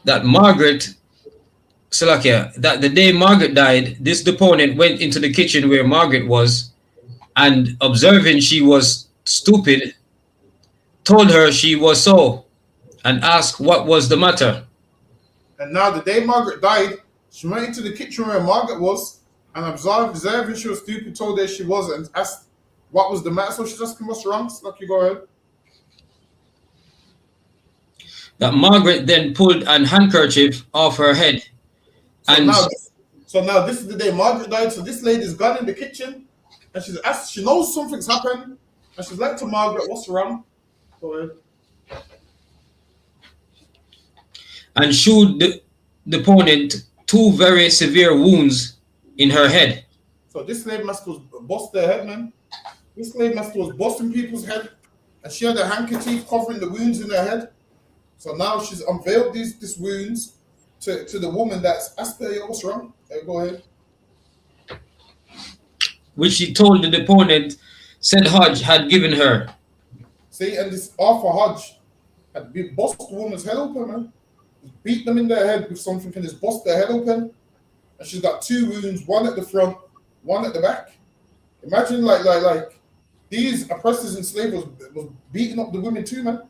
That Margaret, Salakia, that the day Margaret died, this deponent went into the kitchen where Margaret was and observing she was stupid, told her she was so and asked what was the matter. And now the day Margaret died, she went into the kitchen where Margaret was and observing she was stupid, told her she was and asked what was the matter. So she's asking what's wrong. So lucky, go ahead. That Margaret then pulled an handkerchief off her head. So now this is the day Margaret died. So this lady's gone in the kitchen and she's asked, she knows something's happened. And she's like to Margaret, what's wrong? Go ahead. And showed the opponent 2 very severe wounds in her head. So this slave master was bust their head, man. This slave master was busting people's head, and she had a handkerchief covering the wounds in her head. So now she's unveiled these wounds to the woman that's asked her, what's wrong? Hey, go ahead. Which she told the opponent said Hodge had given her. See, and this Arthur Hodge had bust the woman's head open, man. Beat them in their head with something and just bust their head open. And she's got 2 wounds, one at the front, one at the back. Imagine like these oppressors and slaves was beating up the women too, man.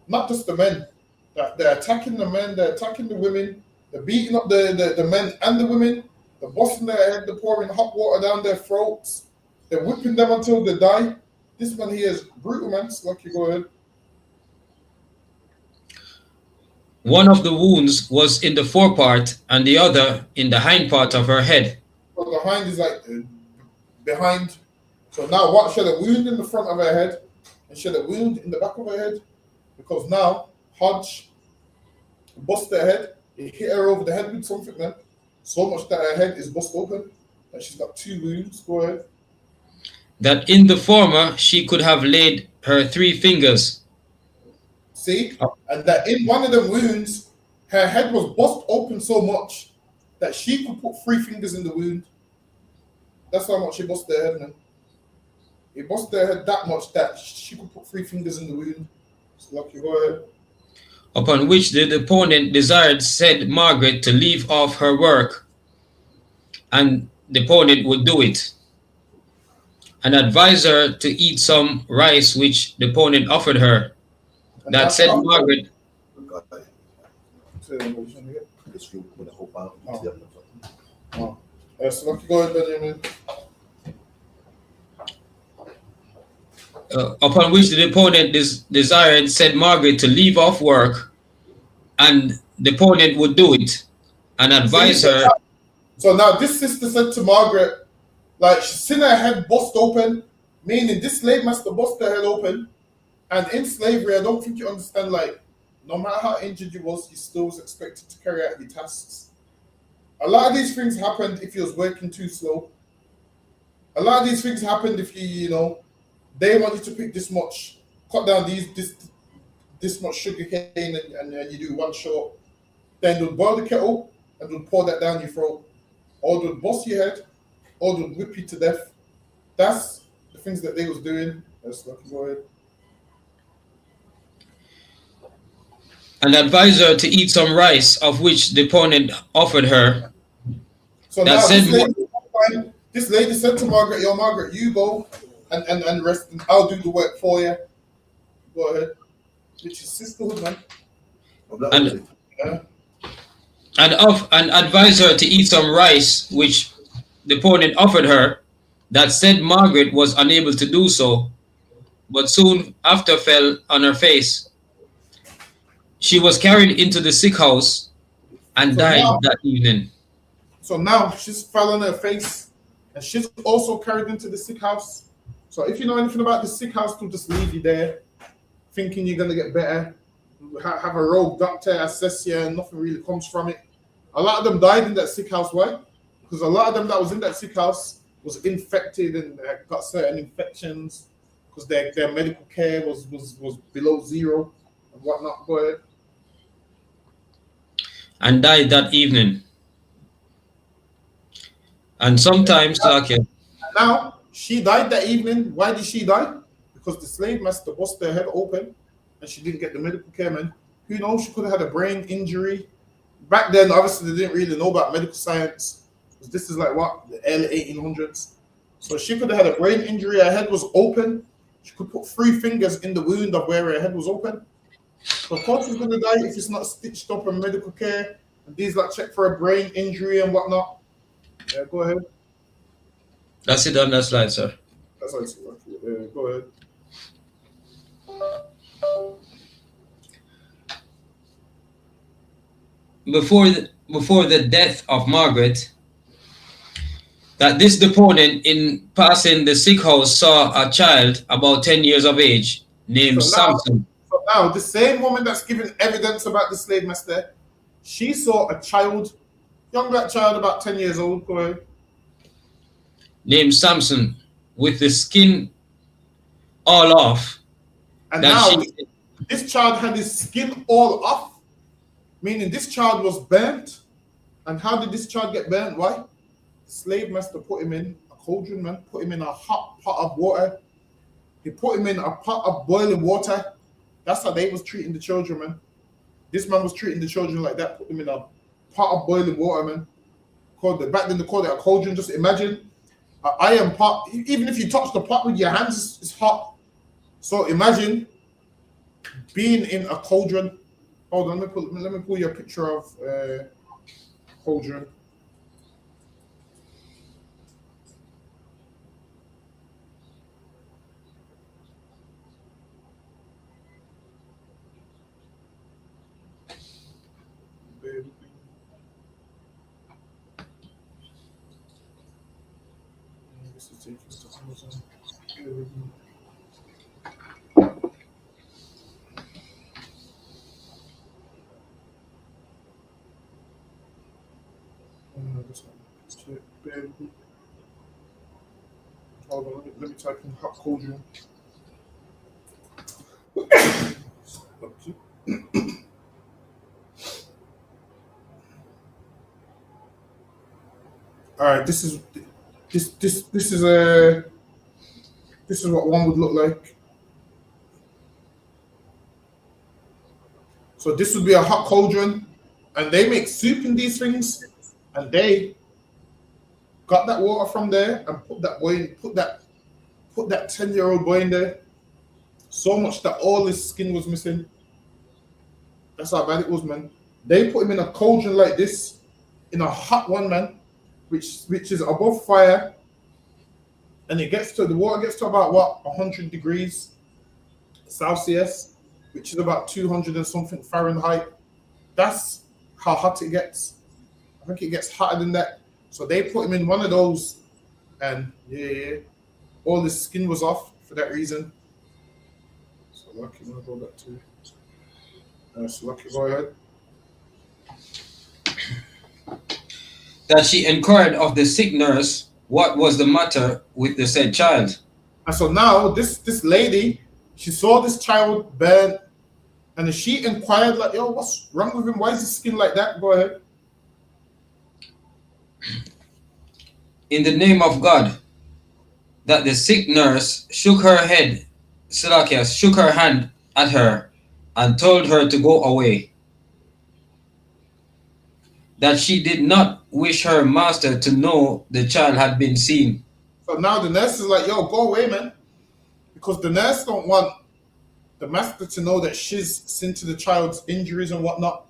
Not just the men. They're attacking the men, they're attacking the women, they're beating up the men and the women, they're busting their head, they're pouring hot water down their throats, they're whipping them until they die. This one here is brutal, man. So lucky, go ahead. One of the wounds was in the forepart and the other in the hind part of her head. So the hind is like behind. So now what? She had a wound in the front of her head and she had a wound in the back of her head because now Hodge bust her head. He hit her over the head with something, man. So much that her head is bust open and she's got 2 wounds. Go ahead. That in the former she could have laid her 3 fingers. See? And that in one of the wounds, her head was bust open so much that she could put 3 fingers in the wound. That's how much she busted her head, man. He busted her head that much that she could put 3 fingers in the wound. So lucky, go ahead. Upon which the opponent desired said Margaret to leave off her work, and the opponent would do it, and advised her to eat some rice which the opponent offered her. And that said Margaret. So lucky, go ahead, Benjamin. Upon which the opponent desired said Margaret to leave off work, and the opponent would do it, and advise her. So now this sister said to Margaret, like she's seen her head bust open, meaning this slave master bust her head open, and in slavery, I don't think you understand, like, no matter how injured you was, you still was expected to carry out your tasks. A lot of these things happened if you was working too slow. A lot of these things happened if you know, they want you to pick this much, cut down this much sugar cane and you do 1 shot. Then they'll boil the kettle and they'll pour that down your throat. Or they'll bust your head, or they'll whip you to death. That's the things that they was doing. That's lucky, go ahead. and advised her to eat some rice, of which the opponent offered her. So that now said, this lady said to Margaret, "Yo, Margaret, you go and rest, and I'll do the work for you." Go ahead. Which is sisterhood, man. And advised her to eat some rice, which the opponent offered her. That said, Margaret was unable to do so, but soon after fell on her face. She was carried into the sick house and died that evening. So now she's fell on her face, and she's also carried into the sick house. So if you know anything about the sick house, they'll just leave you there, thinking you're gonna get better. Have a rogue doctor assess you, and nothing really comes from it. A lot of them died in that sick house. Why? Because a lot of them that was in that sick house was infected and got certain infections because their medical care was below zero and whatnot. Go ahead. And died that evening. And sometimes, now she died that evening. Why did she die? Because the slave master bust her head open, and she didn't get the medical care. Man, who knows? She could have had a brain injury. Back then, obviously, they didn't really know about medical science. Because this is like what, the early 1800s. So she could have had a brain injury. Her head was open. She could put 3 fingers in the wound of where her head was open. So of course, she's going to die if it's not stitched up in medical care. And these like check for a brain injury and whatnot. Yeah, go ahead. That's it on that slide, sir. That's how it's go ahead. Before the death of Margaret, that this deponent in passing the sick house saw a child about 10 years of age named Samson. So now, the same woman that's giving evidence about the slave master, she saw a child, young black child about 10 years old, go ahead. Named Samson, with the skin all off. And now, this child had his skin all off, meaning this child was burnt. And how did this child get burnt? Why? The slave master put him in a cauldron, man, put him in a hot pot of water. He put him in a pot of boiling water. That's how they was treating the children, man. This man was treating the children like that, put them in a pot of boiling water, man. Back then they called it a cauldron. Just imagine an iron pot. Even if you touch the pot with your hands, it's hot. So imagine being in a cauldron. Hold on, let me pull you a picture of cauldron. Hold on, let me type in hot cauldron. All right, this is what one would look like. So this would be a hot cauldron, and they make soup in these things, and they got that water from there and put that 10-year-old boy in there. So much that all his skin was missing. That's how bad it was, man. They put him in a cauldron like this, in a hot one, man, which is above fire, and the water gets to about what, 100 degrees Celsius, which is about 200 and something Fahrenheit. That's how hot it gets. I think it gets hotter than that. So they put him in one of those, and all his skin was off for that reason. So lucky, I'm gonna go back to. So lucky, go ahead. That she inquired of the sick nurse what was the matter with the said child. And so now this lady, she saw this child burn, and she inquired like, "Yo, what's wrong with him? Why is his skin like that?" Go ahead. In the name of God, that the sick nurse shook her head, Salakia shook her hand at her and told her to go away. That she did not wish her master to know the child had been seen. So now the nurse is like, yo, go away, man. Because the nurse don't want the master to know that she's seen to the child's injuries and whatnot.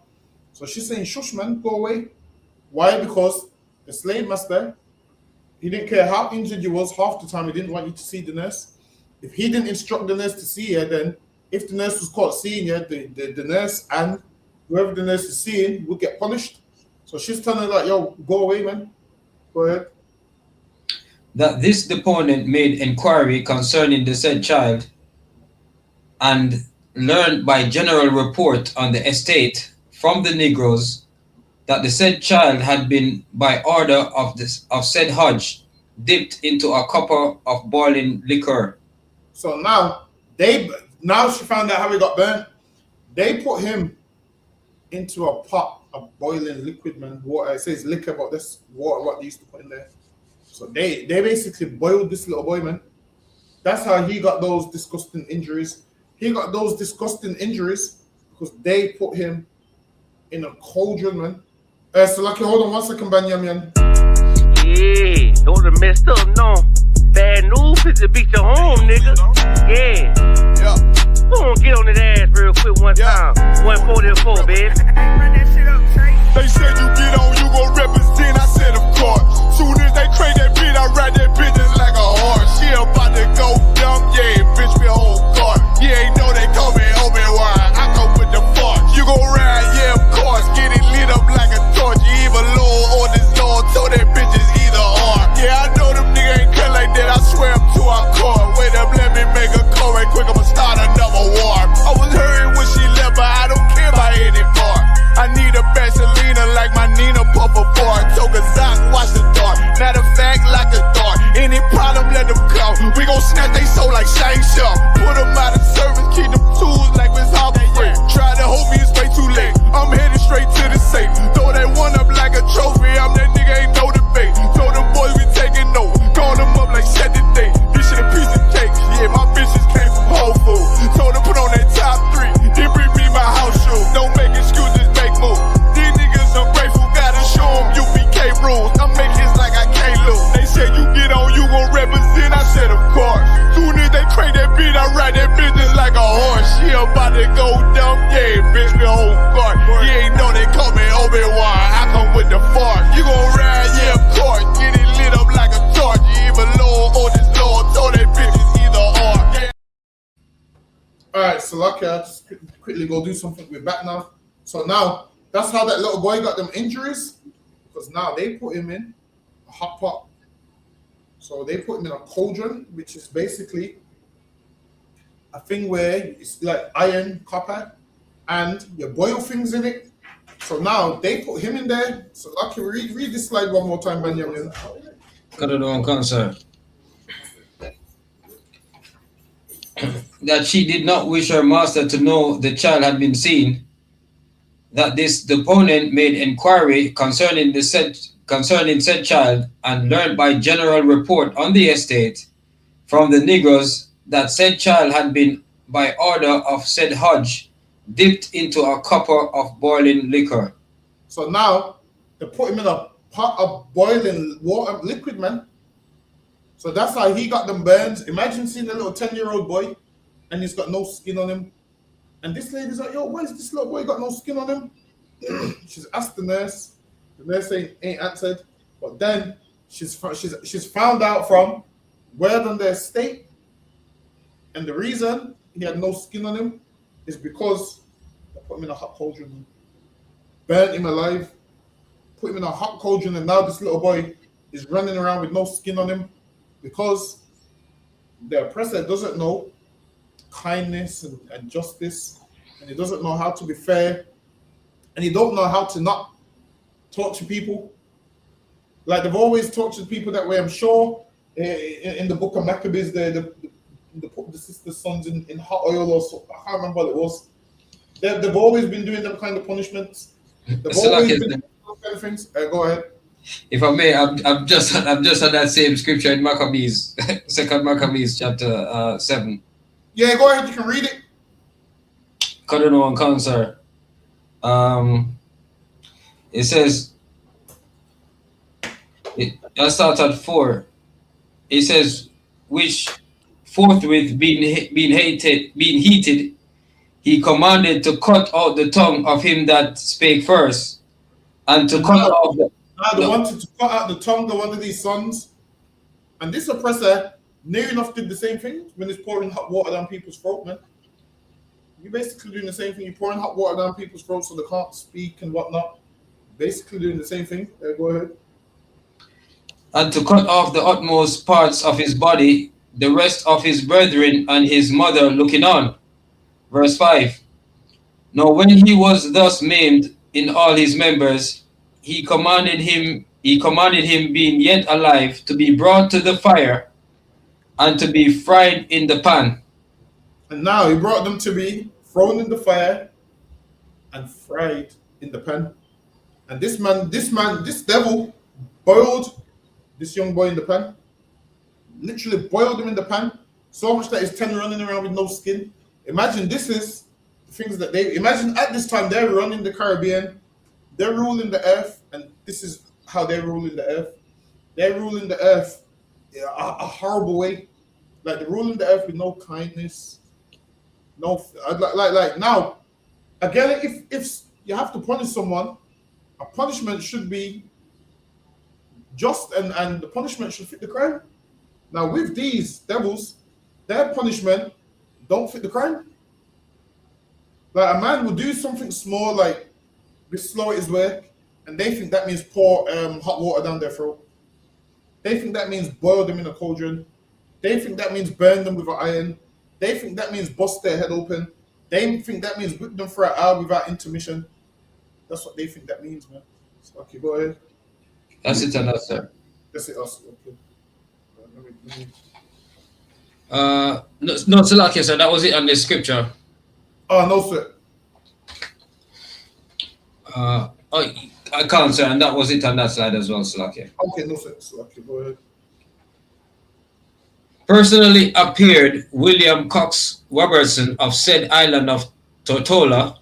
So she's saying, shush, man, go away. Why? Because the slave master, he didn't care how injured you was, half the time he didn't want you to see the nurse. If he didn't instruct the nurse to see her, then if the nurse was caught seeing her, the nurse and whoever the nurse is seeing would get punished. So she's telling her like, yo, go away, man. Go ahead. That this deponent made inquiry concerning the said child and learned by general report on the estate from the Negroes that the said child had been, by order of said hodge, dipped into a copper of boiling liquor. So now she found out how he got burnt. They put him into a pot of boiling liquid, man. Water. It says liquor, but this water what they used to put in there. So they basically boiled this little boy, man. That's how he got those disgusting injuries. He got those disgusting injuries because they put him in a cauldron, man. So lucky, hold on 1 second, Banyamin. Yeah, don't have messed up, no. Bad news is to beat your home, nigga. Yeah. Go on, get on that ass real quick one time. 144, baby. They said you get on, you gon' represent. I said, of course. Soon as they crank that beat, I ride that bitch just like a horse. She about to go dumb, yeah, bitch, me whole car. You ain't know they call me Obi-Wan. I come with the force. You gon' ride, yeah, of course. Get it lit up like a torch. You either low or this Lord told that bitch is either or. Yeah, I know them niggas ain't cut like that. I swear I'm to our core. Wait up, let me make a call right quick. I'ma start another war. I was hurting when she left, but I don't care about any part. I need a Vaseline like my Nina Puffer bar. Took a Zoc, watch the dark. Matter of fact, like a dart. Any problem, let them come. We gon' snatch they soul like Shane Sharp. Put them out of service, keep them tools like Miss Harper Free. Try to hold me, it's way too late. I'm headed straight to the safe. Throw that one up like a trophy. I'm that nigga, ain't no debate. Told them boys we taking note. Call them up like set the date. This shit a piece of cake. Yeah, my bitches came from Whole Foods. Told them put on that top 3. Then bring me my house shoes. Don't make excuses, make moves. These niggas ungrateful, gotta show them UPK rules. I'm making hits like I can't lose. They said you get on, you gon' represent. I said of course. Soon as they crank that beat, I ride that bitch just like a horse. She about to go dumb, yeah, bitch, me whole car. You ain't know they call me Obi-Wan. I come with the force. You gon' ride, yeah, of course. Get it lit up like a torch. You either low or this Lord told that bitch is either or. Alright, so lucky, I'll just quickly go do something. We're back now. So now, that's how that little boy got them injuries. Because now they put him in a hot pot. So they put him in a cauldron, which is basically a thing where it's like iron, copper, and you boil things in it. So now they put him in there. So lucky, read this slide one more time, Benjamin. Cut it on concern. That she did not wish her master to know the child had been seen. That this deponent made inquiry concerning said child and learned by general report on the estate from the Negroes that said child had been, by order of said hodge, dipped into a copper of boiling liquor. So now they put him in a pot of boiling water, liquid, man. So that's how he got them burns. Imagine seeing a little 10-year-old boy and he's got no skin on him. And this lady's like, yo, why is this little boy got no skin on him? She's asked the nurse. The nurse ain't answered. But then she's found out from word on the estate. And the reason he had no skin on him is because they put him in a hot cauldron, burnt him alive, put him in a hot cauldron, and now this little boy is running around with no skin on him because the oppressor doesn't know kindness and justice, and he doesn't know how to be fair, and he don't know how to not torture people. Like they've always tortured people that way. I'm sure in the book of Maccabees, the sister's sons in hot oil or so. I can't remember what it was. They've always been doing them kind of punishments. They've always been doing those kind of things. Go ahead. If I may, I'm just on that same scripture in Maccabees, 2 Maccabees chapter 7. Yeah, go ahead. You can read it. Cardinal and Cancer. It says, I start at 4. It says, which forthwith being heated, he commanded to cut out the tongue of him that spake first, and to cut off the. They wanted to cut out the tongue of one of these sons, and this oppressor near enough did the same thing when he's pouring hot water down people's throat, man. You're basically doing the same thing. You're pouring hot water down people's throat so they can't speak and whatnot. Basically doing the same thing. Go ahead. And to cut off the utmost parts of his body, the rest of his brethren and his mother looking on. Verse 5. Now when he was thus maimed in all his members, he commanded him being yet alive to be brought to the fire and to be fried in the pan. And now he brought them to be thrown in the fire and fried in the pan. And this devil boiled this young boy in the pan. Literally boiled him in the pan. So much that his 10 running around with no skin. Imagine this is the things that imagine at this time they're running the Caribbean. They're ruling the earth, and this is how they're ruling the earth. They're ruling the earth a horrible way. Like they're ruling the earth with no kindness. No, like now, again, if you have to punish someone, a punishment should be just and the punishment should fit the crime. Now with these devils, their punishment don't fit the crime. Like a man will do something small, like be slow at his work, and they think that means pour hot water down their throat. They think that means boil them in a cauldron. They think that means burn them with an iron. They think that means bust their head open. They think that means whip them for an hour without intermission. That's what they think that means, man. So, okay, go ahead. That's it and that's it. That's it, us. Okay. No, Salakia, sir, that was it on the scripture. Oh, no, sir. I can't, sir, and that was it on that slide as well, Salakia. Okay, no, sir. Okay, go ahead. Personally appeared William Cox Robertson of said island of Tortola,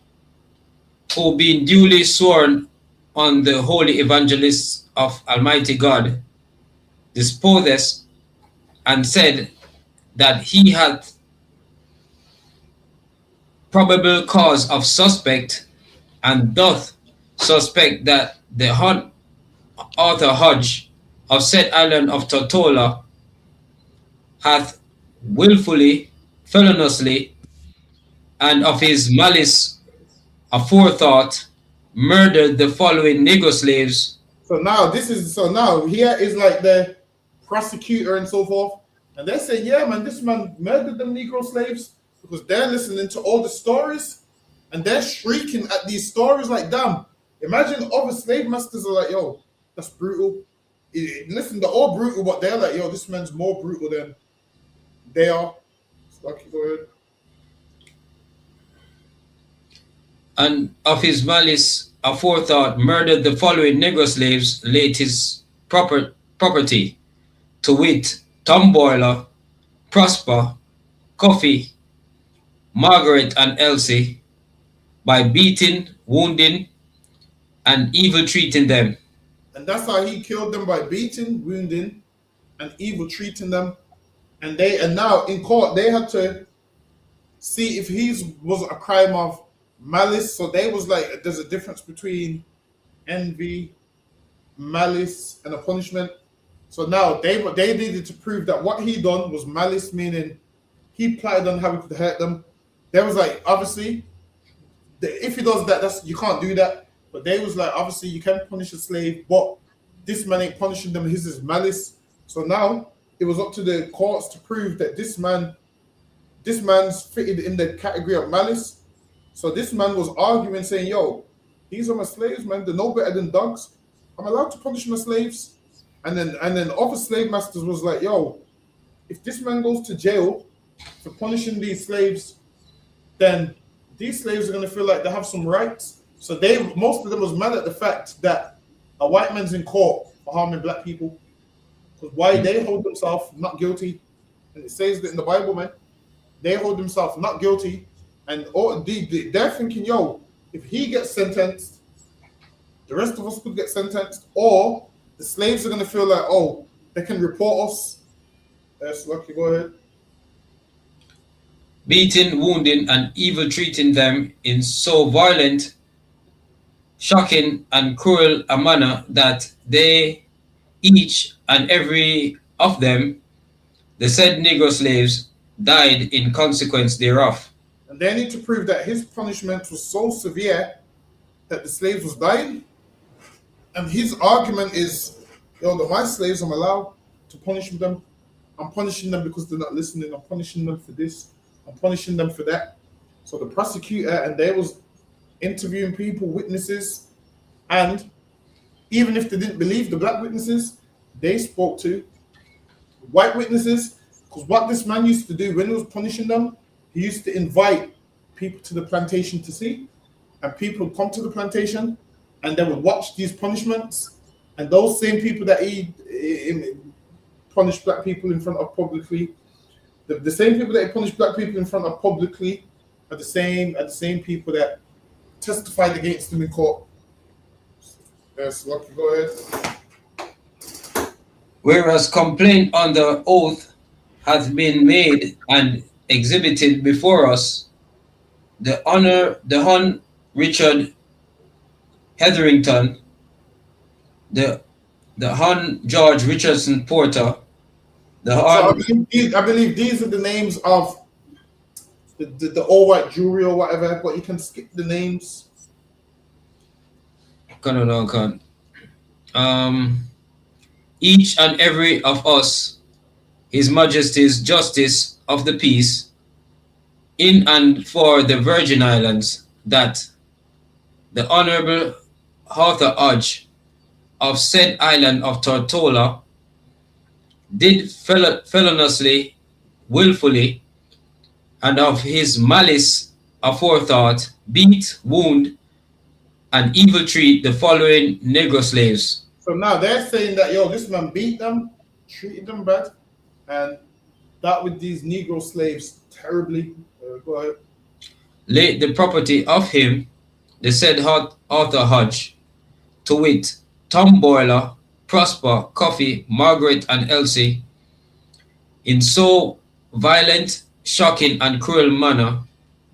who being duly sworn on the holy evangelists of Almighty God, disposeth and said that he had probable cause of suspect and doth suspect that the Arthur Hodge of said island of Tortola hath willfully, feloniously, and of his malice aforethought murdered the following Negro slaves. So now here is like the prosecutor and so forth, and they're saying, yeah, man, this man murdered them Negro slaves because they're listening to all the stories and they're shrieking at these stories like, damn, imagine other slave masters are like, yo, that's brutal. Listen, they're all brutal, but they're like, yo, this man's more brutal than they are. Lucky, go ahead. And of his malice aforethought murdered the following Negro slaves, laid his property, to wit, Tom Boiler, Prosper, Coffee, Margaret, and Elsie, by beating, wounding, and evil treating them. And that's how he killed them, by beating, wounding, and evil treating them. And now in court they had to see if his was a crime of malice. So they was like, there's a difference between envy, malice, and a punishment. So now they needed to prove that what he done was malice, meaning he plotted on how he could hurt them. They was like, obviously, if he does that, that's you can't do that. But they was like, obviously, you can punish a slave, but this man ain't punishing them. His is malice. So now it was up to the courts to prove that this man's fitted in the category of malice. So this man was arguing, saying, yo, these are my slaves, man. They're no better than dogs. I'm allowed to punish my slaves. And then other slave masters was like, yo, if this man goes to jail for punishing these slaves, then these slaves are going to feel like they have some rights. So most of them was mad at the fact that a white man's in court for harming black people. Because why they hold themselves not guilty, and it says that in the Bible, man, they hold themselves not guilty And they're thinking, yo, if he gets sentenced, the rest of us could get sentenced, or the slaves are going to feel like, oh, they can report us. Yes, Lucky, go ahead. Beating, wounding, and evil treating them in so violent, shocking, and cruel a manner that they, each and every of them, the said Negro slaves, died in consequence thereof. And they need to prove that his punishment was so severe that the slaves was dying. And his argument is, yo, the white slaves, I'm allowed to punish them. I'm punishing them because they're not listening. I'm punishing them for this. I'm punishing them for that. So the prosecutor, and they was interviewing people, witnesses, and even if they didn't believe the black witnesses, they spoke to white witnesses. Because what this man used to do when he was punishing them, he used to invite people to the plantation to see, and people would come to the plantation and they would watch these punishments, and those same people that he punished black people in front of publicly, the same people that he punished black people in front of publicly are the same people that testified against him in court. Yes, Lucky, go ahead. Whereas complaint under oath hath been made and exhibited before us, the Hon. Richard Hetherington, the Hon. George Richardson Porter, the Hon. So I believe these are the names of the all white jury or whatever, but you can skip the names. Each and every of us, His Majesty's Justice of the Peace, in and for the Virgin Islands, that the Honorable Arthur Hodge of said island of Tortola did feloniously, willfully, and of his malice aforethought, beat, wound, and evil treat the following Negro slaves. So now they're saying that, yo, this man beat them, treated them bad, and that with these Negro slaves terribly. Go ahead. Laid the property of him, the said Arthur Hodge, to wit, Tom Boiler, Prosper, Coffee, Margaret, and Elsie, in so violent, shocking, and cruel manner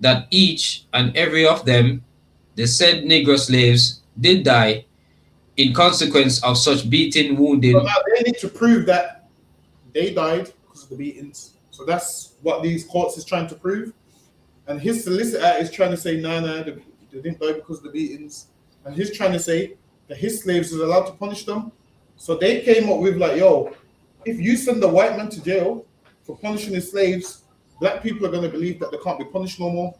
that each and every of them, the said Negro slaves, did die in consequence of such beating, wounding. So now they need to prove that they died because of the beatings. So that's what these courts is trying to prove. And his solicitor is trying to say, nah, they didn't die because of the beatings. And he's trying to say that his slaves is allowed to punish them. So they came up with like, yo, if you send a white man to jail for punishing his slaves, black people are going to believe that they can't be punished no more.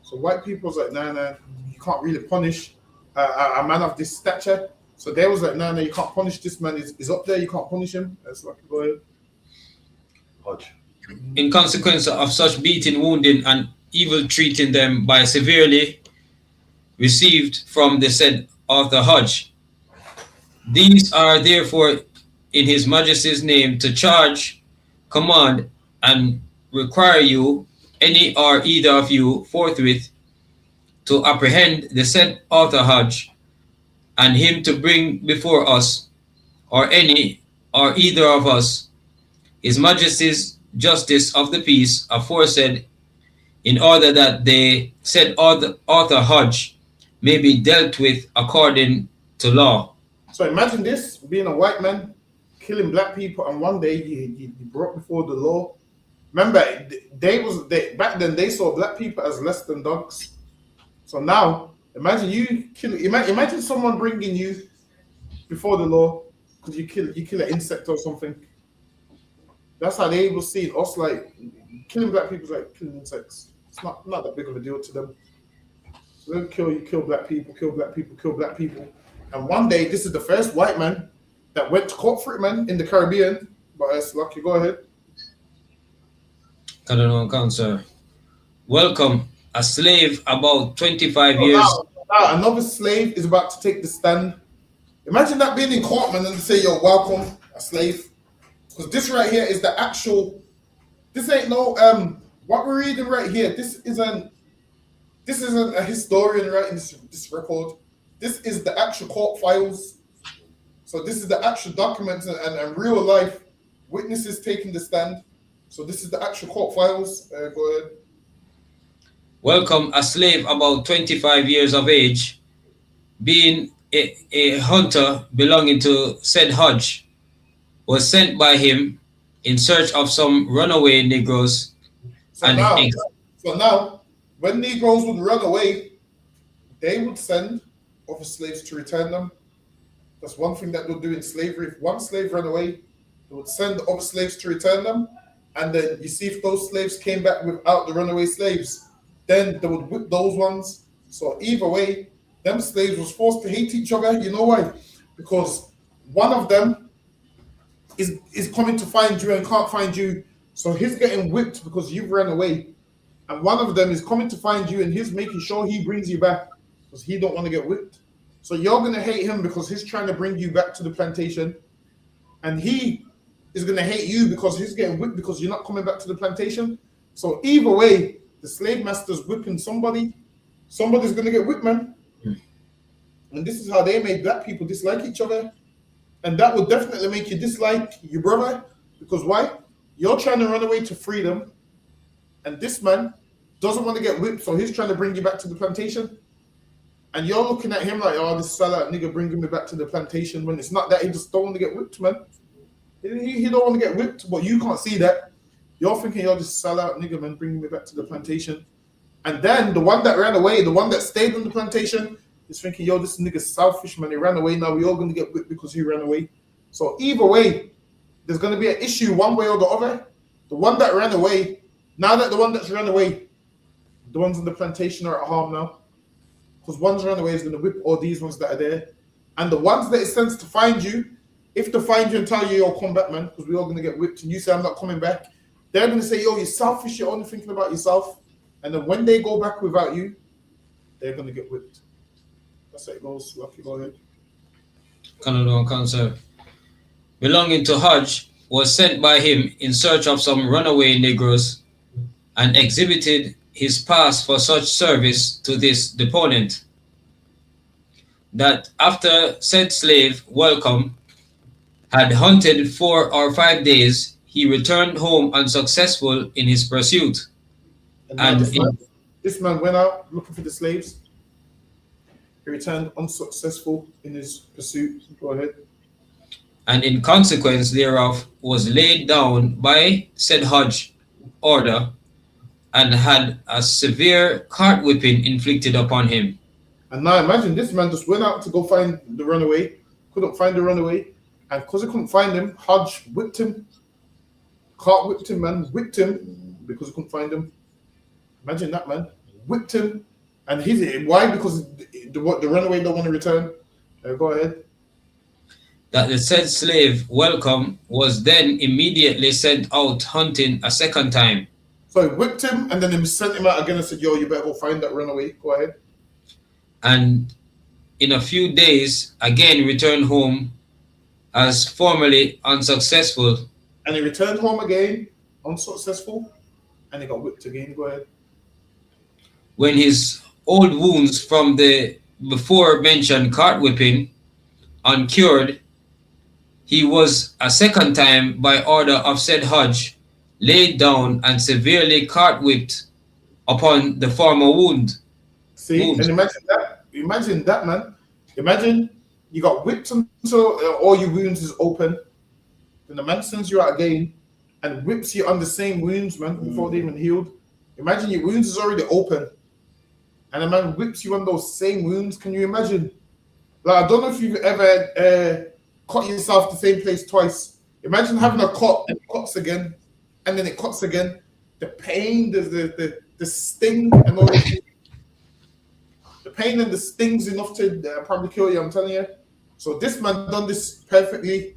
So white people was like, nah, you can't really punish a man of this stature. So they was like, nah, you can't punish this man. He's up there, you can't punish him. That's like, go ahead. Hodge. In consequence of such beating, wounding, and evil treating them by severely received from the said Arthur Hodge. These are therefore in His Majesty's name to charge, command, and require you, any or either of you, forthwith to apprehend the said Arthur Hodge, and him to bring before us, or any or either of us, His Majesty's Justice of the Peace aforesaid, in order that they said Arthur Hodge may be dealt with according to law. So imagine this, being a white man, killing black people, and one day he brought before the law. Remember, back then they saw black people as less than dogs. So now, imagine you kill. Imagine someone bringing you before the law because you kill an insect or something. That's how they will see us, like killing black people is like killing insects. It's not that big of a deal to them. So they'll kill black people, kill black people, kill black people. And one day, this is the first white man that went to court for it, man, in the Caribbean. But it's lucky. Go ahead. I don't know, counsel. Welcome, a slave about 25 years. Now another slave is about to take the stand. Imagine that being in court, man, and they say, yo, welcome, a slave. Because this right here is the actual, this ain't no, what we're reading right here, this isn't This isn't a historian writing this record. This is the actual court files. So this is the actual documents and real life witnesses taking the stand. So this is the actual court files. Go ahead. Welcome, a slave about 25 years of age, being a hunter belonging to said Hodge, was sent by him in search of some runaway Negroes. So now, when Negroes would run away, they would send other slaves to return them. That's one thing that they'll do in slavery. If one slave ran away, they would send other slaves to return them. And then you see if those slaves came back without the runaway slaves, then they would whip those ones. So either way, them slaves was forced to hate each other. You know why? Because one of them is coming to find you and can't find you. So he's getting whipped because you've ran away. And one of them is coming to find you and he's making sure he brings you back because he don't want to get whipped. So you're going to hate him because he's trying to bring you back to the plantation. And he is going to hate you because he's getting whipped because you're not coming back to the plantation. So either way, the slave master's whipping somebody. Somebody's going to get whipped, man. And this is how they made black people dislike each other. And that would definitely make you dislike your brother. Because why? You're trying to run away to freedom. And this man doesn't want to get whipped, so he's trying to bring you back to the plantation. And you're looking at him like, oh, this sellout nigga bringing me back to the plantation. When it's not that, he just don't want to get whipped, man. He don't want to get whipped, but you can't see that. You're thinking you're just sellout nigga, man, bringing me back to the plantation. And then the one that ran away, the one that stayed on the plantation, is thinking, yo, this nigga's selfish, man. He ran away. Now we all going to get whipped because he ran away. So either way, there's going to be an issue one way or the other. The one that ran away, now that the one that's ran away, the ones on the plantation are at harm now. Because one's ran away is going to whip all these ones that are there. And the ones that it sends to find you, if they find you and tell you, yo, come back, man, because we're all going to get whipped, and you say, I'm not coming back, they're going to say, yo, you're selfish, you're only thinking about yourself. And then when they go back without you, they're going to get whipped. That's how it goes. Lucky, go ahead. Canada Council. Belonging to Hodge, was sent by him in search of some runaway Negroes and exhibited his pass for such service to this deponent, that after said slave Welcome had hunted 4 or 5 days, he returned home unsuccessful in his pursuit. And this man went out looking for the slaves. He returned unsuccessful in his pursuit. Go ahead. And in consequence thereof was laid down by said Hodge order and had a severe cart whipping inflicted upon him. And now imagine this man just went out to go find the runaway, couldn't find the runaway, and because he couldn't find him, Hodge whipped him, cart whipped him, man, whipped him because he couldn't find him. Imagine that, man, whipped him, and why? Because the runaway don't want to return. Go ahead. That the said slave Welcome was then immediately sent out hunting a second time. So he whipped him and then he sent him out again and said, yo, you better go find that runaway. Go ahead. And in a few days, again returned home as formerly unsuccessful. And he returned home again, unsuccessful, and he got whipped again. Go ahead. When his old wounds from the before mentioned cart whipping uncured, he was a second time by order of said Hodge laid down and severely cart whipped upon the former wound. See, and imagine that, man. Imagine you got whipped until all your wounds is open. Then the man sends you out again and whips you on the same wounds, man, before they even healed. Imagine your wounds is already open. And the man whips you on those same wounds. Can you imagine? Like, I don't know if you've ever cut yourself the same place twice. Imagine having a cut and it cuts again, and then it cuts again. The pain, the sting, and all this. The pain and the sting's enough to probably kill you. I'm telling you. So this man done this perfectly.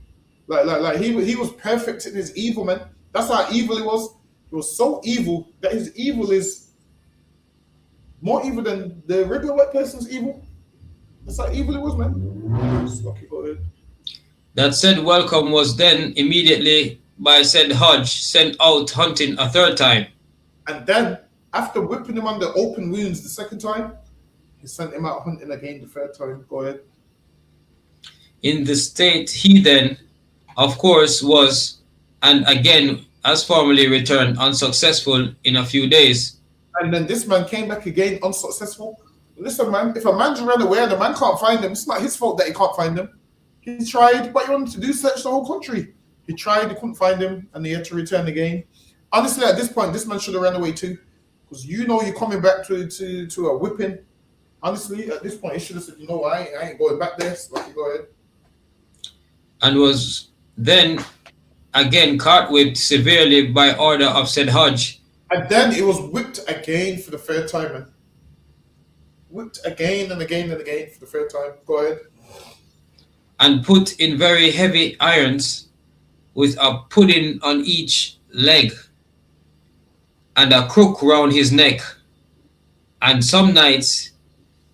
Like he was perfect in his evil, man. That's how evil he was. He was so evil that his evil is more evil than the regular white person's evil. That's how evil it was, man. Lucky, go ahead. That said Welcome was then immediately by said Hodge sent out hunting a third time. And then After whipping him on the open wounds the second time, he sent him out hunting again the third time. Go ahead. In the state he then, of course, was, and again, as formerly returned, unsuccessful in a few days. And then this man came back again, unsuccessful. Listen, man, if a man's run away and the man can't find him, it's not his fault that he can't find him. He tried, what you wanted to do, search the whole country. He tried, he couldn't find him, and he had to return again. Honestly, at this point, this man should have ran away too. Because you know you're coming back to a whipping. Honestly, at this point, he should have said, you know, I ain't going back there. So go ahead. And was then again caught whipped severely by order of said Hodge. And then it was whipped again for the third time, man. Whipped again and again and again for the third time. Go ahead. And put in very heavy irons with a pudding on each leg and a crook round his neck. And some nights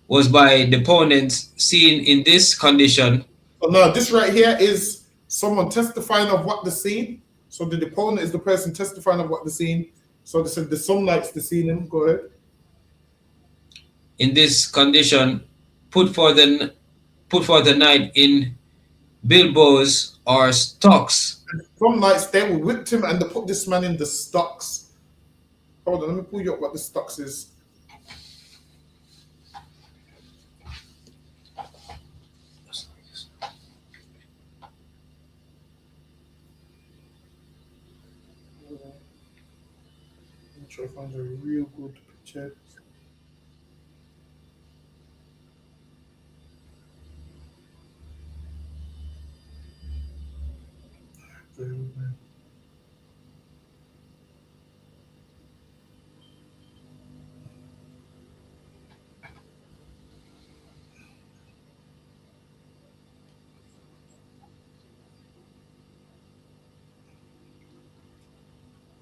was by the opponent seen in this condition. So now this right here is someone testifying of what the scene. So the deponent is the person testifying of what the scene. So they said the some nights they seen him. Go ahead. In this condition, put for the night in bilboes or stocks. And some nights they will whipped him and they put this man in the stocks. Hold on, let me pull you up what the stocks is. Try to find a real good picture.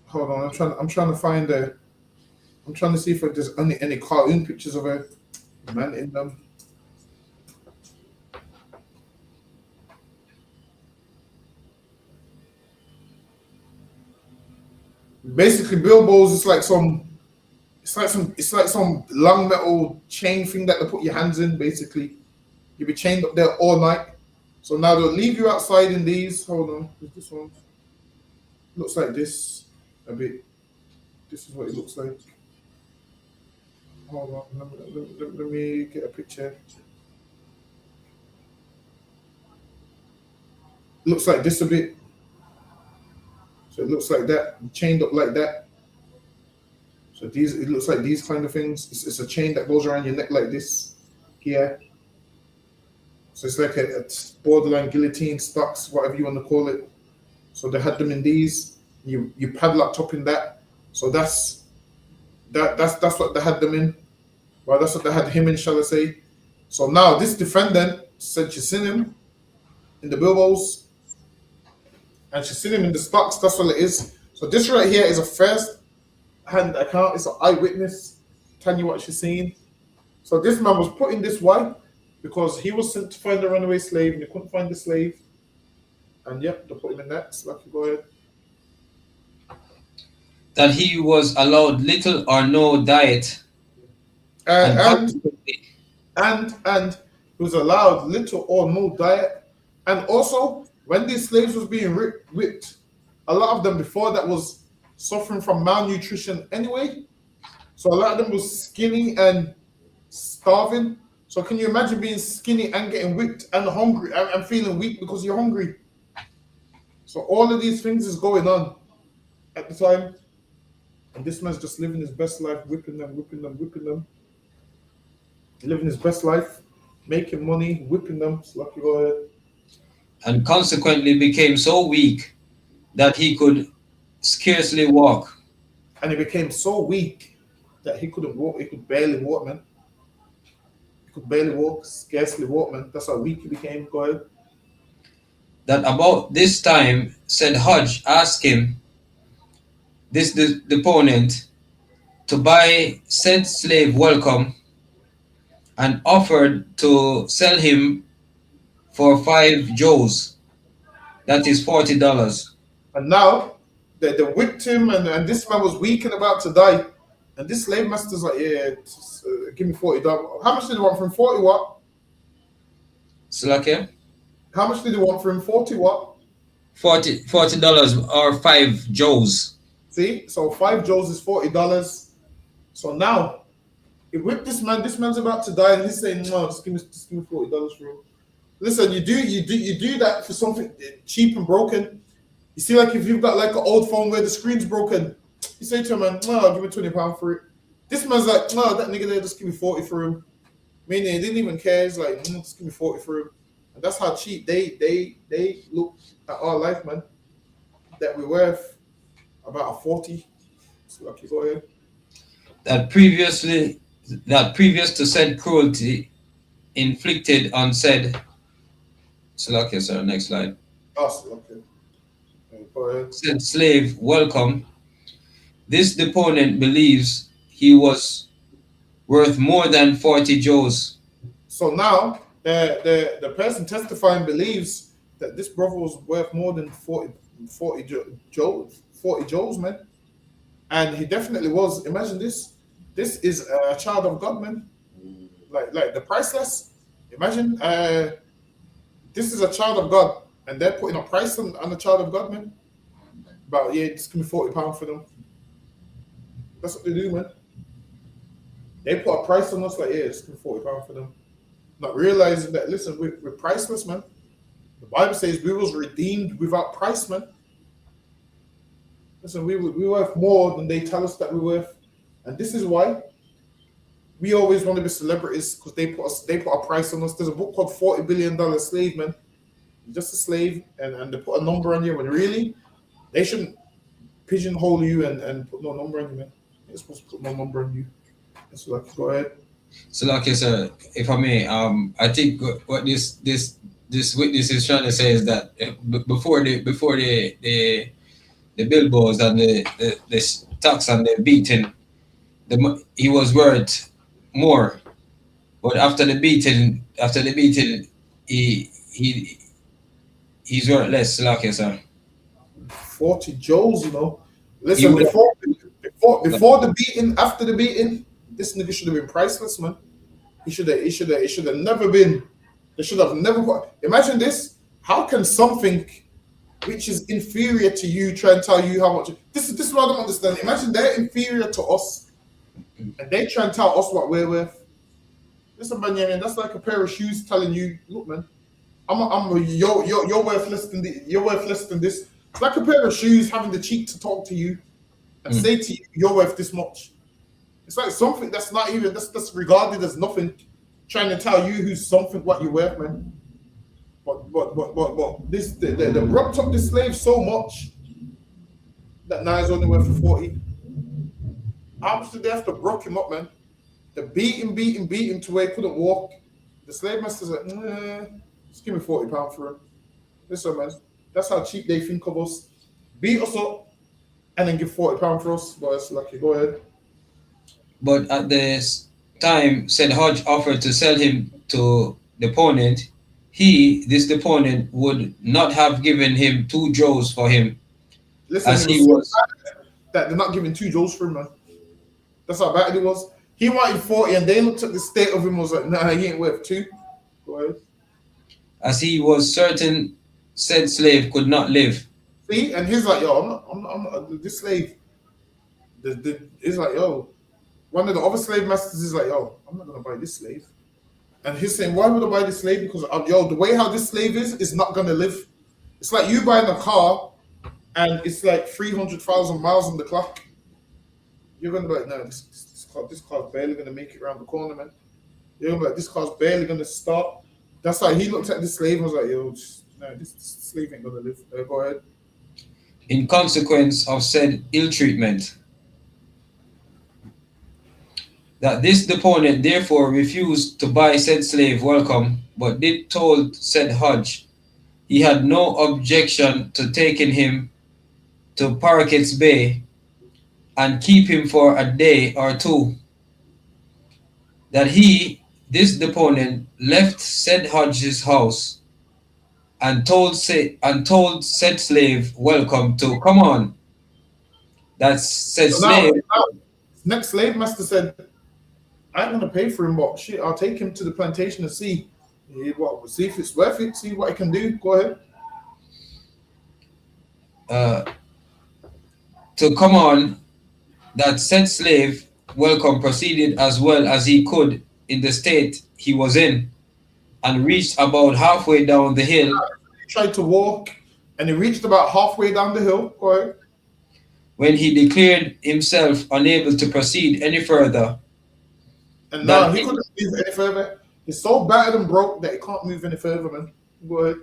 Hold on, I'm trying to find a. I'm trying to see if there's any cartoon pictures of a man in them. Basically, bilboes is like some. It's like some long metal chain thing that they put your hands in. Basically, you'll be chained up there all night. So now they'll leave you outside in these. Hold on, this one looks like this a bit. This is what it looks like. Hold on, let me get a picture. Looks like this a bit. So it looks like that, chained up like that. So these, it looks like these kind of things. It's a chain that goes around your neck like this here. So it's like a borderline guillotine, stocks, whatever you want to call it. So they had them in these. You padlocked up in that. So that's what they had them in. Well, that's what they had him in, shall I say. So now this defendant said she's seen him in the bilboes and she's seen him in the stocks. That's what it is. So this right here is a first-hand account. It's an eyewitness telling you what she's seen. So this man was put in this way because he was sent to find a runaway slave and he couldn't find the slave. And yep, they put him in that. So go ahead. That he was allowed little or no diet. And he was allowed little or no diet. And also, when these slaves was being whipped, a lot of them before that was suffering from malnutrition anyway. So a lot of them was skinny and starving. So can you imagine being skinny and getting whipped and hungry and feeling weak because you're hungry? So all of these things is going on at the time. And this man's just living his best life, whipping them. Living his best life, making money, whipping them. It's like you go ahead. And consequently became so weak that he could scarcely walk. And he became so weak that he couldn't walk. He could barely walk, man. He could barely walk, scarcely walk, man. That's how weak he became. Go ahead. That about this time, said Hodge asked him, the opponent, to buy said slave welcome and offered to sell him for 5 Joes. That is $40. And now they whipped him and this man was weak and about to die. And this slave master's like, yeah, give me $40. How much did they want from 40 what? Slovakia? How much did they want from 40 what? $40 or 5 Joes. See, so 5 Joes is $40. So now, with this man's about to die, and he's saying, no, just give me $40 for him. Listen, you do that for something cheap and broken. You see, like if you've got like an old phone where the screen's broken, you say to him, man, no, I'll give me £20 for it. This man's like, no, that nigga there, just give me 40 for him. Meaning he didn't even care. He's like, just give me 40 for him. And that's how cheap they look at our life, man. That we're worth about a 40. So like, you go ahead. That previous to said cruelty inflicted on said Slovakia, sir. Next slide. Oh, Slovakia. Go ahead. Said slave, welcome. This deponent believes he was worth more than 40 Joes. So now the person testifying believes that this brother was worth more than 40 Joes, man. And he definitely was. Imagine this. This is a child of God, man. Like the priceless. Imagine this is a child of God, and they're putting a price on the child of God, man. But yeah, just give me £40 for them. That's what they do, man. They put a price on us, like, yeah, just give me £40 for them. Not realizing that, listen, we're priceless, man. The Bible says we was redeemed without price, man. Listen, we worth more than they tell us that we're worth. And this is why we always want to be celebrities, because they put a price on us. There's a book called $40 Billion Slave, man. You're just a slave, and they put a number on you, when really, they shouldn't pigeonhole you and put no number on you, man. They're supposed to put no number on you. So like, go ahead. So like I said, if I may, I think what this witness is trying to say is that before the billboards and the tax and the beating, he was worth more, but after the beating, he's worth less. Like I said, 40 Joes, you know. Listen, before the beating, after the beating, this nigga should have been priceless, man. He should have never been. They should have never. Imagine this. How can something which is inferior to you try and tell you how much? This is what I don't understand. Imagine they're inferior to us, and they try and tell us what we're worth. Listen, man, that's like a pair of shoes telling you, look, man, you're worth less than you're worth less than this. It's like a pair of shoes having the cheek to talk to you and say to you, you're worth this much. It's like something that's not even that's regarded as nothing, trying to tell you who's something what you're worth, man. But this they robbed up the slave so much that now he's only worth for 40. How much did they have to broke him up, man? They beat him to where he couldn't walk. The slave master's like, just give me £40 for him. Listen, man, that's how cheap they think of us. Beat us up and then give £40 for us. But it's lucky. Go ahead. But at this time, said Hodge offered to sell him to the opponent. This deponent, would not have given him 2 Joes for him. Listen, as he was that they're not giving 2 Joes for him, man. That's how bad it was. He wanted 40, and they looked at the state of him and was like, nah, he ain't worth 2. Go ahead. As he was certain said slave could not live. See, and he's like, yo, I'm not this slave. He's like, yo, one of the other slave masters is like, yo, I'm not gonna buy this slave. And he's saying, why would I buy this slave? Because the way how this slave is not gonna live. It's like you buying a car and it's like 300,000 miles on the clock. You're gonna be like, no, this car's barely gonna make it around the corner, man. You're gonna be like, this car's barely gonna start. That's how he looked at this slave and was like, yo, no, this slave ain't gonna live. Go ahead. In consequence of said ill treatment, that this deponent therefore refused to buy said slave welcome, but did told said Hodge he had no objection to taking him to Parakeet's Bay and keep him for a day or 2. That this deponent, left said Hodge's house and told said slave welcome to come on. That said slave. Next slave master said, I ain't gonna pay for him, but shit, I'll take him to the plantation and see see if it's worth it, see what I can do. Go ahead. To come on, that said slave welcome proceeded as well as he could in the state he was in, and reached about halfway down the hill. He tried to walk, and he reached about halfway down the hill. Go ahead. When he declared himself unable to proceed any further. And now he couldn't move any further. He's so battered and broke that he can't move any further, man. Go ahead.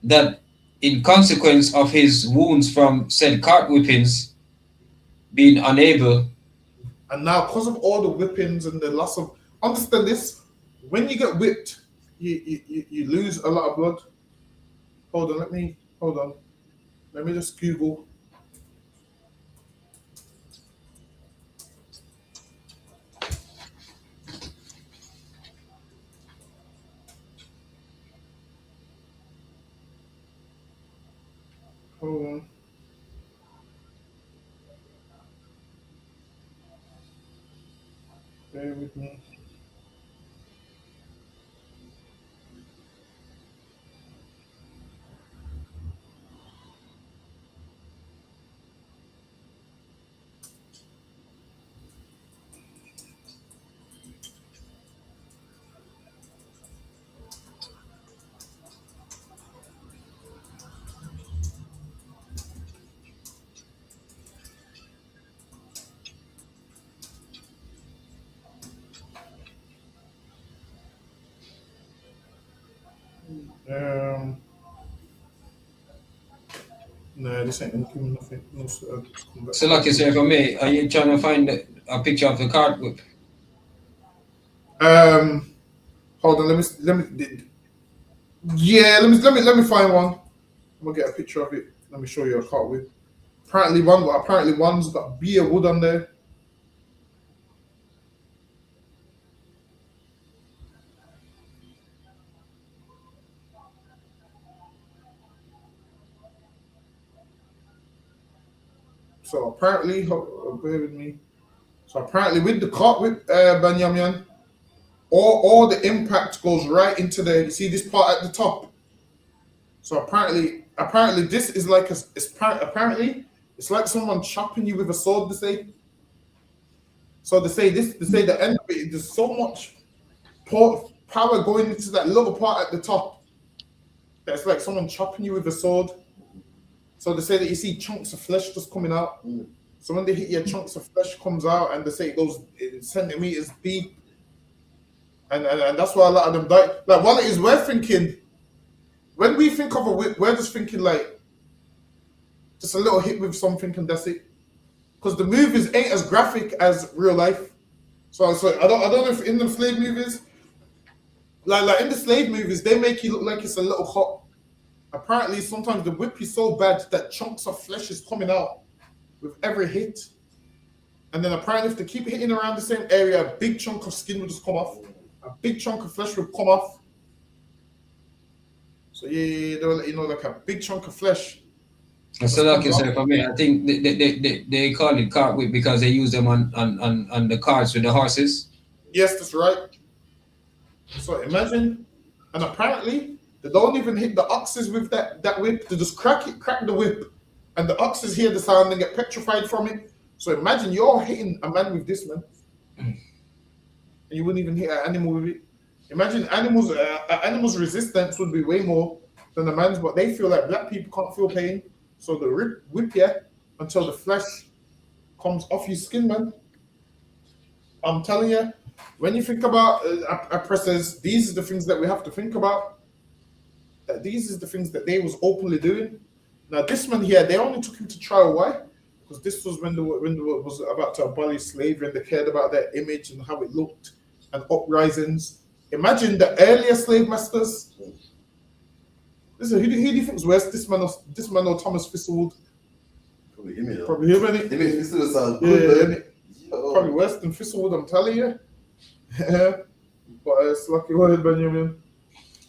That in consequence of his wounds from said cart whippings, being unable. And now, because of all the whippings and the loss of, understand this, when you get whipped, you lose a lot of blood. Hold on, let me just Google. Hold on. Bear with me. No, this ain't gonna give me nothing. No, So, like you said, for me, are you trying to find a picture of the cart whip? Hold on. Let me find one. I'm gonna get a picture of it. Let me show you a cart whip. Apparently one's got beer wood on there. So apparently, bear with me. So apparently, with the cart whip, Banyamyan, all the impact goes right into the. You see this part at the top. So apparently, this is like apparently it's like someone chopping you with a sword. They say. So they say the end of it. There's so much power going into that little part at the top. That's like someone chopping you with a sword. So they say that you see chunks of flesh just coming out. So when they hit you, chunks of flesh comes out, and they say it goes centimeters deep. And that's why a lot of them die. Like what it is, we're thinking, when we think of a whip, we're just thinking like just a little hit with something and that's it. Because the movies ain't as graphic as real life. So I don't know if in the slave movies, like in the slave movies, they make you look like it's a little hot. Apparently, sometimes the whip is so bad that chunks of flesh is coming out with every hit. And then apparently, if they keep hitting around the same area, a big chunk of skin will just come off. A big chunk of flesh will come off. So yeah, they'll let you know like a big chunk of flesh. So like you said, for me, I think they call it cart whip because they use them on the carts with the horses. Yes, that's right. So imagine, and apparently they don't even hit the oxes with that whip. They just crack the whip, and the oxes hear the sound and get petrified from it. So imagine you're hitting a man with this, man, and you wouldn't even hit an animal with it. Imagine animals' resistance would be way more than a man's, but they feel like black people can't feel pain, so they whip you until the flesh comes off your skin, man. I'm telling you, when you think about oppressors, these are the things that we have to think about. That these are the things that they was openly doing. Now this man here, they only took him to trial. Why? Because this was when they was about to abolish slavery, and they cared about their image and how it looked and uprisings. Imagine the earlier slave masters. Listen, who do you think was worse, this man or Thomas Thistlewood? Probably him, you know. Probably him, innit? Thistlewood sounds good, Probably worse than Thistlewood, I'm telling you. But it's lucky. Go ahead, Benjamin.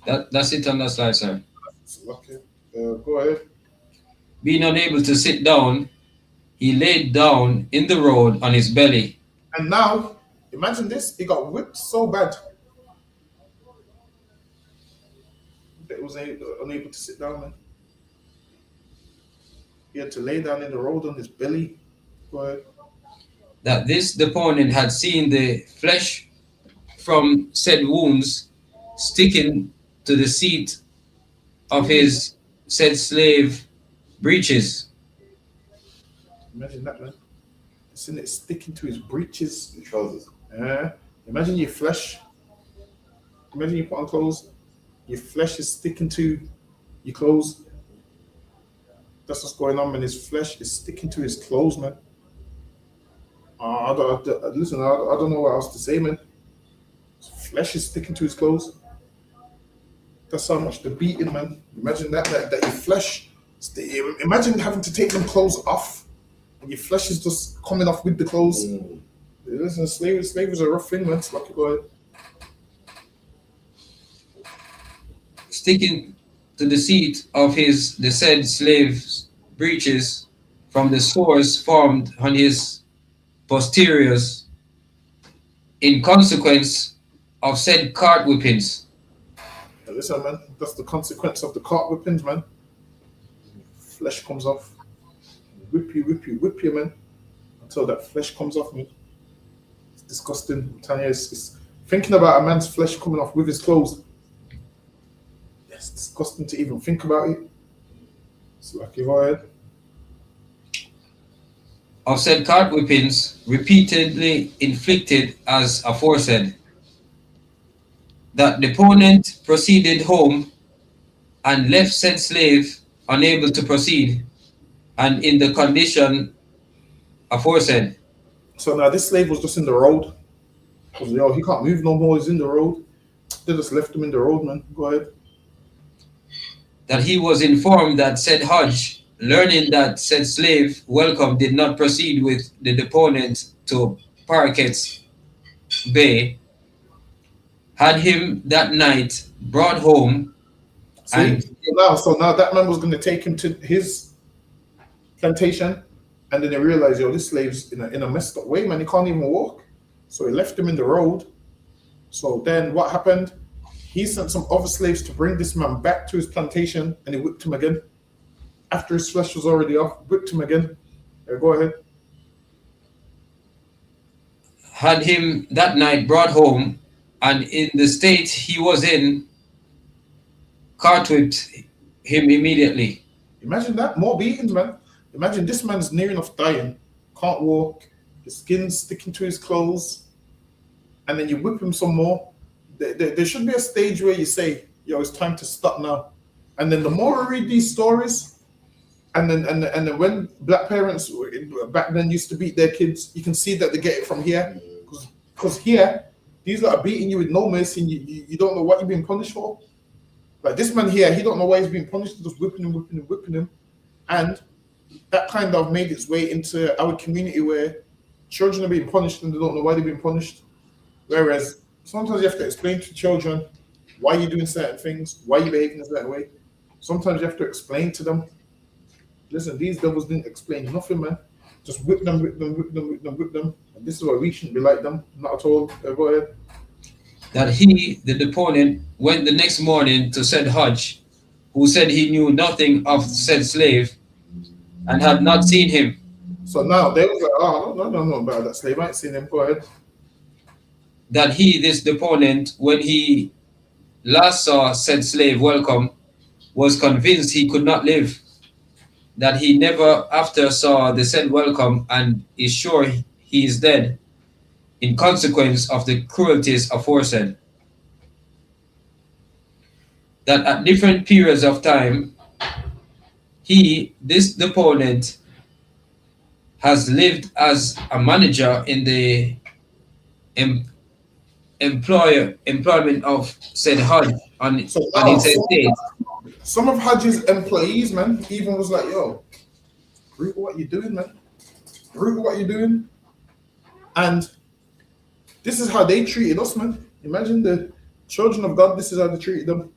That's it on that slide, sir. It's lucky. Go ahead. Being unable to sit down, he laid down in the road on his belly. And now, imagine this, he got whipped so bad that he was unable to sit down, man. He had to lay down in the road on his belly. Go ahead. That this deponent had seen the flesh from said wounds sticking to the seat of his said slave breeches. Imagine that, man. Isn't it sticking to his breeches? His trousers. Yeah. Imagine your flesh. Imagine you put on clothes. Your flesh is sticking to your clothes. That's what's going on, man. His flesh is sticking to his clothes, man. Listen, I don't know what else to say, man. His flesh is sticking to his clothes. That's how much the beating, man. Imagine that your flesh. Imagine having to take them clothes off, and your flesh is just coming off with the clothes. Listen, slavery is a rough thing, man. It's like, go ahead. Sticking to the seat of the said slave's breeches from the sores formed on his posteriors in consequence of said cart whippings. Now listen, man, that's the consequence of the cart whippings, man. Flesh comes off. Whip you, man. Until that flesh comes off me. It's disgusting. I'm telling you, it's thinking about a man's flesh coming off with his clothes. It's disgusting to even think about it. It's like, go ahead. Of said cart whippings repeatedly inflicted as aforesaid. That the deponent proceeded home and left said slave unable to proceed and in the condition aforesaid. So now this slave was just in the road. Because he can't move no more, he's in the road. They just left him in the road, man. Go ahead. That he was informed that said Hodge, learning that said slave welcome did not proceed with the deponent to Parquet's Bay, had him that night brought home. So now that man was going to take him to his plantation, and then they realized, this slave's in a messed up way, man. He can't even walk. So he left him in the road. So then what happened? He sent some other slaves to bring this man back to his plantation, and he whipped him again. After his flesh was already off, whipped him again. Go ahead. Had him that night brought home, and in the state he was in, cart whipped him immediately. Imagine that, more beatings, man. Imagine this man's near enough dying, can't walk, his skin's sticking to his clothes, and then you whip him some more. There should be a stage where you say, it's time to stop now. And then the more I read these stories, and then when black parents back then used to beat their kids, you can see that they get it from here. Because here, these lot are beating you with no mercy, and you don't know what you're being punished for. Like this man here, he don't know why he's being punished, just whipping him. And that kind of made its way into our community where children are being punished and they don't know why they're being punished. Whereas sometimes you have to explain to children why you're doing certain things, why you're behaving a certain way. Sometimes you have to explain to them. Listen, these devils didn't explain nothing, man. Just whip them. And this is why we shouldn't be like them. Not at all. Go ahead. That he, the deponent, went the next morning to said Hodge, who said he knew nothing of said slave and had not seen him. So now they was like, no, about that slave. I ain't seen him. Go ahead. That he, this deponent, when he last saw said slave welcome, was convinced he could not live. That he never after saw the said welcome and is sure he is dead in consequence of the cruelties aforesaid. That at different periods of time, he, this deponent, has lived as a manager in the employment of said Hodge on his estate. Some of Hodge's employees, man, even was like, brutal what you doing, man. Brutal what you doing. And this is how they treated us, man. Imagine the children of God, this is how they treated them.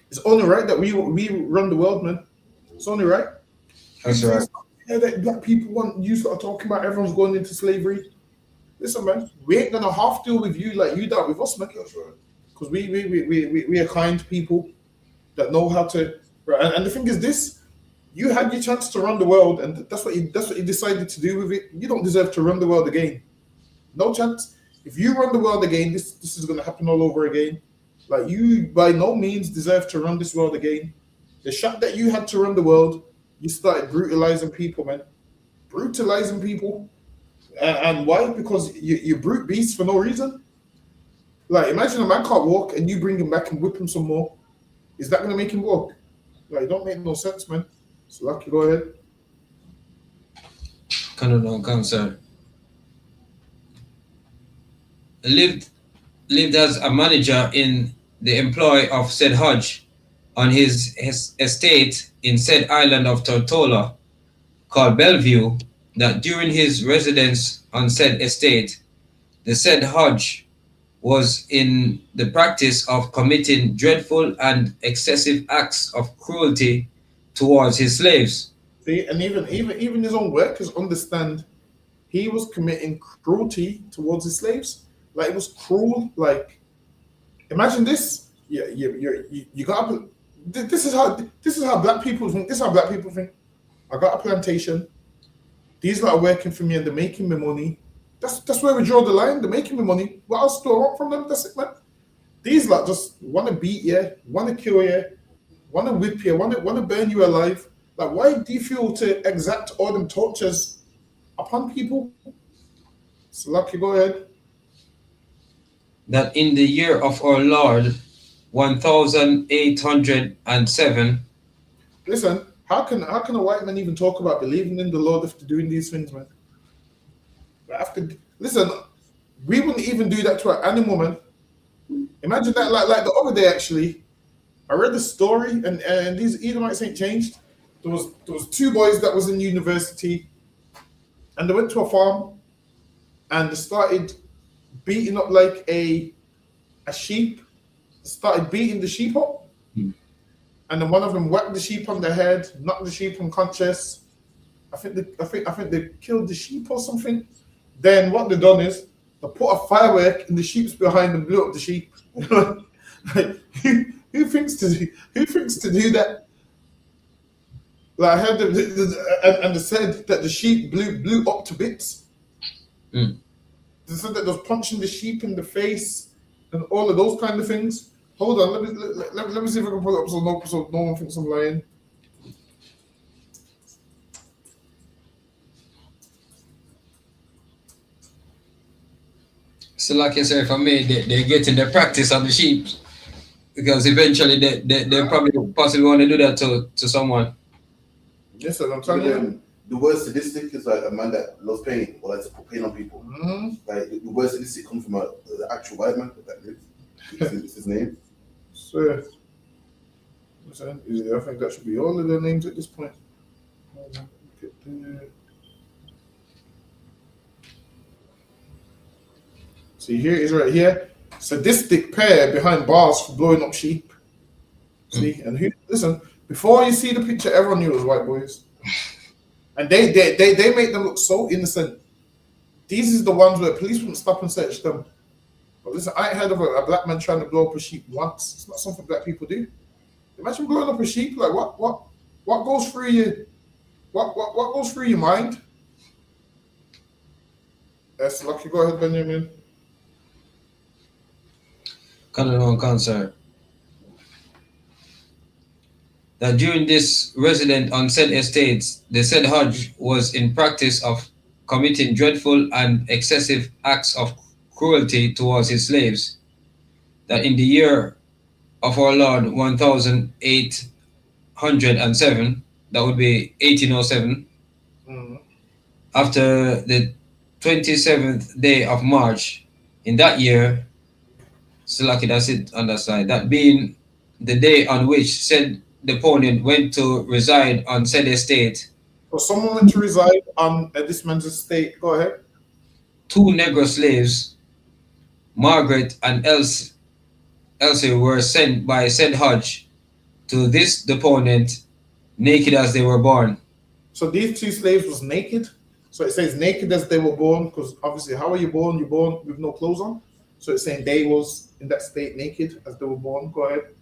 It's only right that we run the world, man. It's only right. That's right. Yeah, that black people want you start talking about everyone's going into slavery. Listen, man, we ain't gonna half deal with you like you dealt with us, man. That's right. Because we are kind people that know how to. Right? And the thing is, this you had your chance to run the world, and that's what you decided to do with it. You don't deserve to run the world again. No chance. If you run the world again, this is gonna happen all over again. Like you, by no means, deserve to run this world again. The shot that you had to run the world, you started brutalizing people, man. Brutalizing people. And why? Because you brute beasts for no reason. Like, imagine a man can't walk and you bring him back and whip him some more. Is that going to make him walk? Like, it don't make no sense, man. So, Lucky, go ahead. Concern. Lived as a manager in the employ of said Hodge on his estate in said island of Tortola called Bellevue, that during his residence on said estate, the said Hodge was in the practice of committing dreadful and excessive acts of cruelty towards his slaves. See, and even his own workers understand he was committing cruelty towards his slaves. Like, it was cruel. Like, imagine this. Yeah, you got. This is how black people think. This is how black people think. I got a plantation. These lot are working for me and they're making me money. That's where we draw the line. They're making me money. What else do I want from them? That's it, man. These lot just want to beat you, want to kill you, want to whip you, want to burn you alive. Like, why do you feel to exact all them tortures upon people? So, Lucky, go ahead. That in the year of our Lord, 1807. Listen, how can a white man even talk about believing in the Lord after doing these things, man? Listen, we wouldn't even do that to an animal, man. Imagine that, like the other day, actually, I read the story, and these Edomites ain't changed. There was two boys that was in university, and they went to a farm, and they started beating up like a sheep. Started beating the sheep up, and then one of them whacked the sheep on the head, knocked the sheep unconscious. I think they killed the sheep or something. Then what they done is they put a firework in the sheep's behind and blew up the sheep. Like, who thinks to do that? Like, I heard and they said that the sheep blew up to bits. They said that they was punching the sheep in the face and all of those kind of things. Hold on, let me see if I can pull it up so no one thinks I'm lying. So, like you said, for me, they get in the practice of the sheep, because eventually they probably possibly want to do that to someone. Yes, sir, I'm telling you. The word sadistic is like a man that loves pain or likes to put pain on people. Like, the word sadistic comes from the actual white man that lives. It's his name. So, I think that should be all of their names at this point. See, here it is right here. Sadistic pair behind bars for blowing up sheep. See, and listen, before you see the picture, everyone knew it was white boys. And they make them look so innocent. These is the ones where police wouldn't stop and search them. But listen, I ain't heard of a black man trying to blow up a sheep once. It's not something black people do. Imagine blowing up a sheep. Like, what goes through you? What goes through your mind? That's Lucky. Go ahead, Benjamin. Concern. That during this resident on said estates, the said Hodge was in practice of committing dreadful and excessive acts of cruelty towards his slaves. That in the year of our Lord 1807, that would be 1807, after the 27th day of March in that year, so lucky that's it on that side, that being the day on which said deponent went to reside on said estate. So someone went to reside on this man's estate. Go ahead. Two Negro slaves, Margaret and Elsie, were sent by said Hodge to this deponent naked as they were born. So these two slaves was naked. So it says naked as they were born, because obviously how are you born? You're born with no clothes on. So it's saying they was in that state naked as they were born. Go ahead.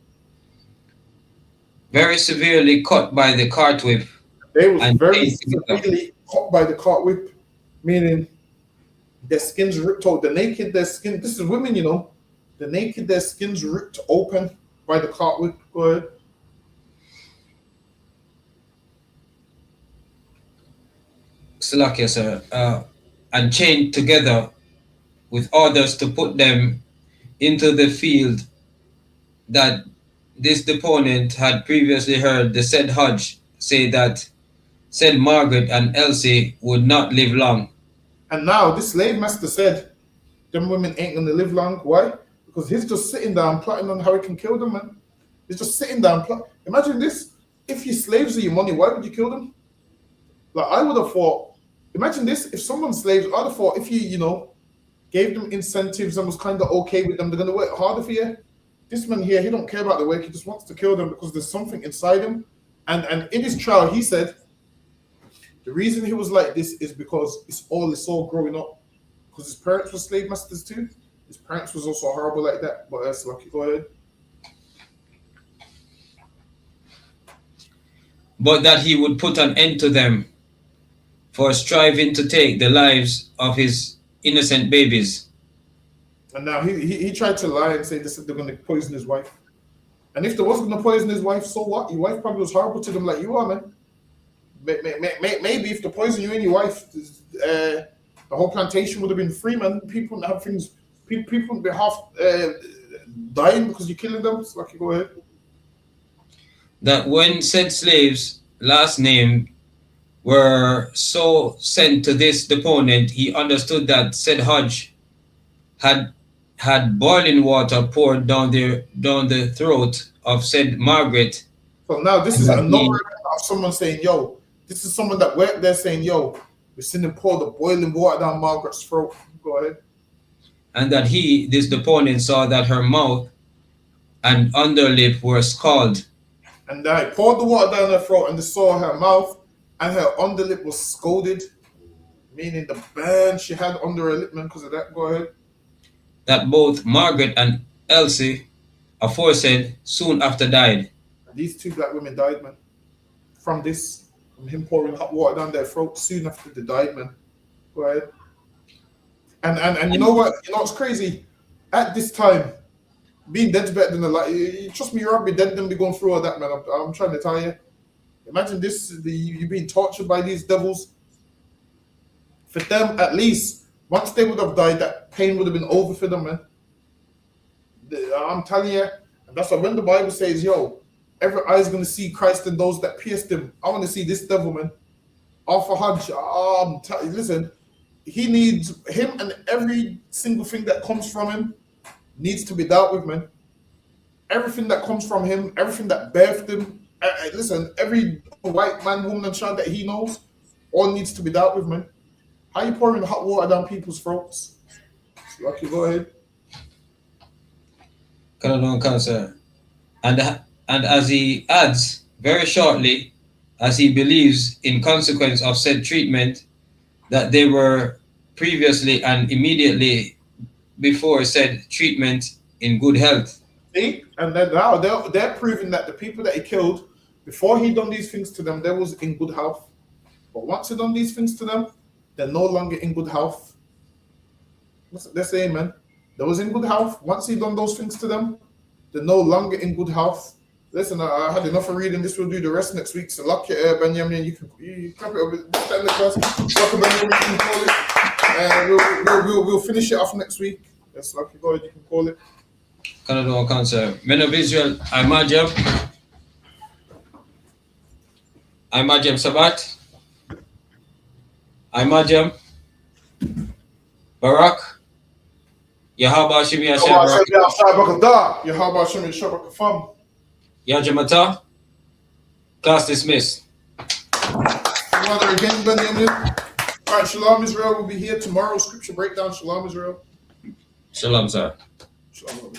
Very severely cut by the cart whip. They was very severely cut by the cart whip, meaning their skins ripped out. The naked, their skin. This is women, you know. The naked, their skins ripped open by the cart whip. Go ahead. Salakia, sir, and chained together with orders to put them into the field that this deponent had previously heard the said Hodge say that said Margaret and Elsie would not live long. And now this slave master said, them women ain't gonna live long. Why? Because he's just sitting down plotting on how he can kill them, man. He's just sitting down plotting. Imagine this. If your slaves are your money, why would you kill them? Like, I would have thought, imagine this, if someone's slaves, I'd have thought if you know, gave them incentives and was kind of okay with them, they're going to work harder for you. This man here, he don't care about the work, he just wants to kill them because there's something inside him. And in his trial, he said, the reason he was like this is because it's all growing up. Because his parents were slave masters too. His parents was also horrible like that. But that's lucky. Go ahead. But that he would put an end to them for striving to take the lives of his innocent babies. And now he tried to lie and say they're going to poison his wife. And if they wasn't going to poison his wife, so what? Your wife probably was horrible to them like you are, man. Maybe if they poison you and your wife, the whole plantation would have been free, man. People wouldn't have things. People wouldn't be half dying because you're killing them. So like, go ahead. That when said slaves, last name, were so sent to this deponent, he understood that said Hodge had boiling water poured down the throat of said Margaret. So now this is another of someone saying, yo, this is someone that worked there saying, yo, we're seeing him pour the boiling water down Margaret's throat. Go ahead. And that this deponent, saw that her mouth and underlip were scalded. And I poured the water down her throat and they saw her mouth and her underlip was scalded, meaning the burn she had under her lip, man, because of that. Go ahead. That both Margaret and Elsie, aforesaid, soon after died. And these two black women died, man, from him pouring hot water down their throat soon after they died, man. Go ahead. And you know what? You know what's crazy? At this time, being dead's better than alive. Trust me, you're rather be dead than be going through all that, man. I'm trying to tell you. Imagine this, you being tortured by these devils. For them, at least, once they would have died, that pain would have been over for them, man. I'm telling you, and that's why when the Bible says, yo, every eye is going to see Christ and those that pierced him. I want to see this devil, man. Off a Hodge. Listen, he needs him, and every single thing that comes from him needs to be dealt with, man. Everything that comes from him, everything that birthed him, listen, every white man, woman, and child that he knows, all needs to be dealt with, man. How you pouring hot water down people's throats? Lucky, go ahead. Sir. And as he adds, very shortly, as he believes in consequence of said treatment, that they were previously and immediately before said treatment in good health. See? And then now they're proving that the people that he killed, before he done these things to them, they was in good health. But once he done these things to them, they're no longer in good health. They're saying, man, they was in good health. Once he done those things to them, they're no longer in good health. Listen, I had enough of reading. This will do the rest next week. So lock your Benjamin. You clap it up. Lock Benjamin, you can call it. We'll finish it off next week. Yes, lucky God, you can call it. Canada, sir. Men of Israel, I imagine Sabbat. I imagine Barak. Yahaba Shimi Hashem Barak. Yahaba Shimi Shabbat Fam. Yajamata. Class dismissed. Mother again, Benjamin. All right, Shalom Israel will be here tomorrow. Scripture breakdown. Shalom Israel. Shalom, sir. Shalom.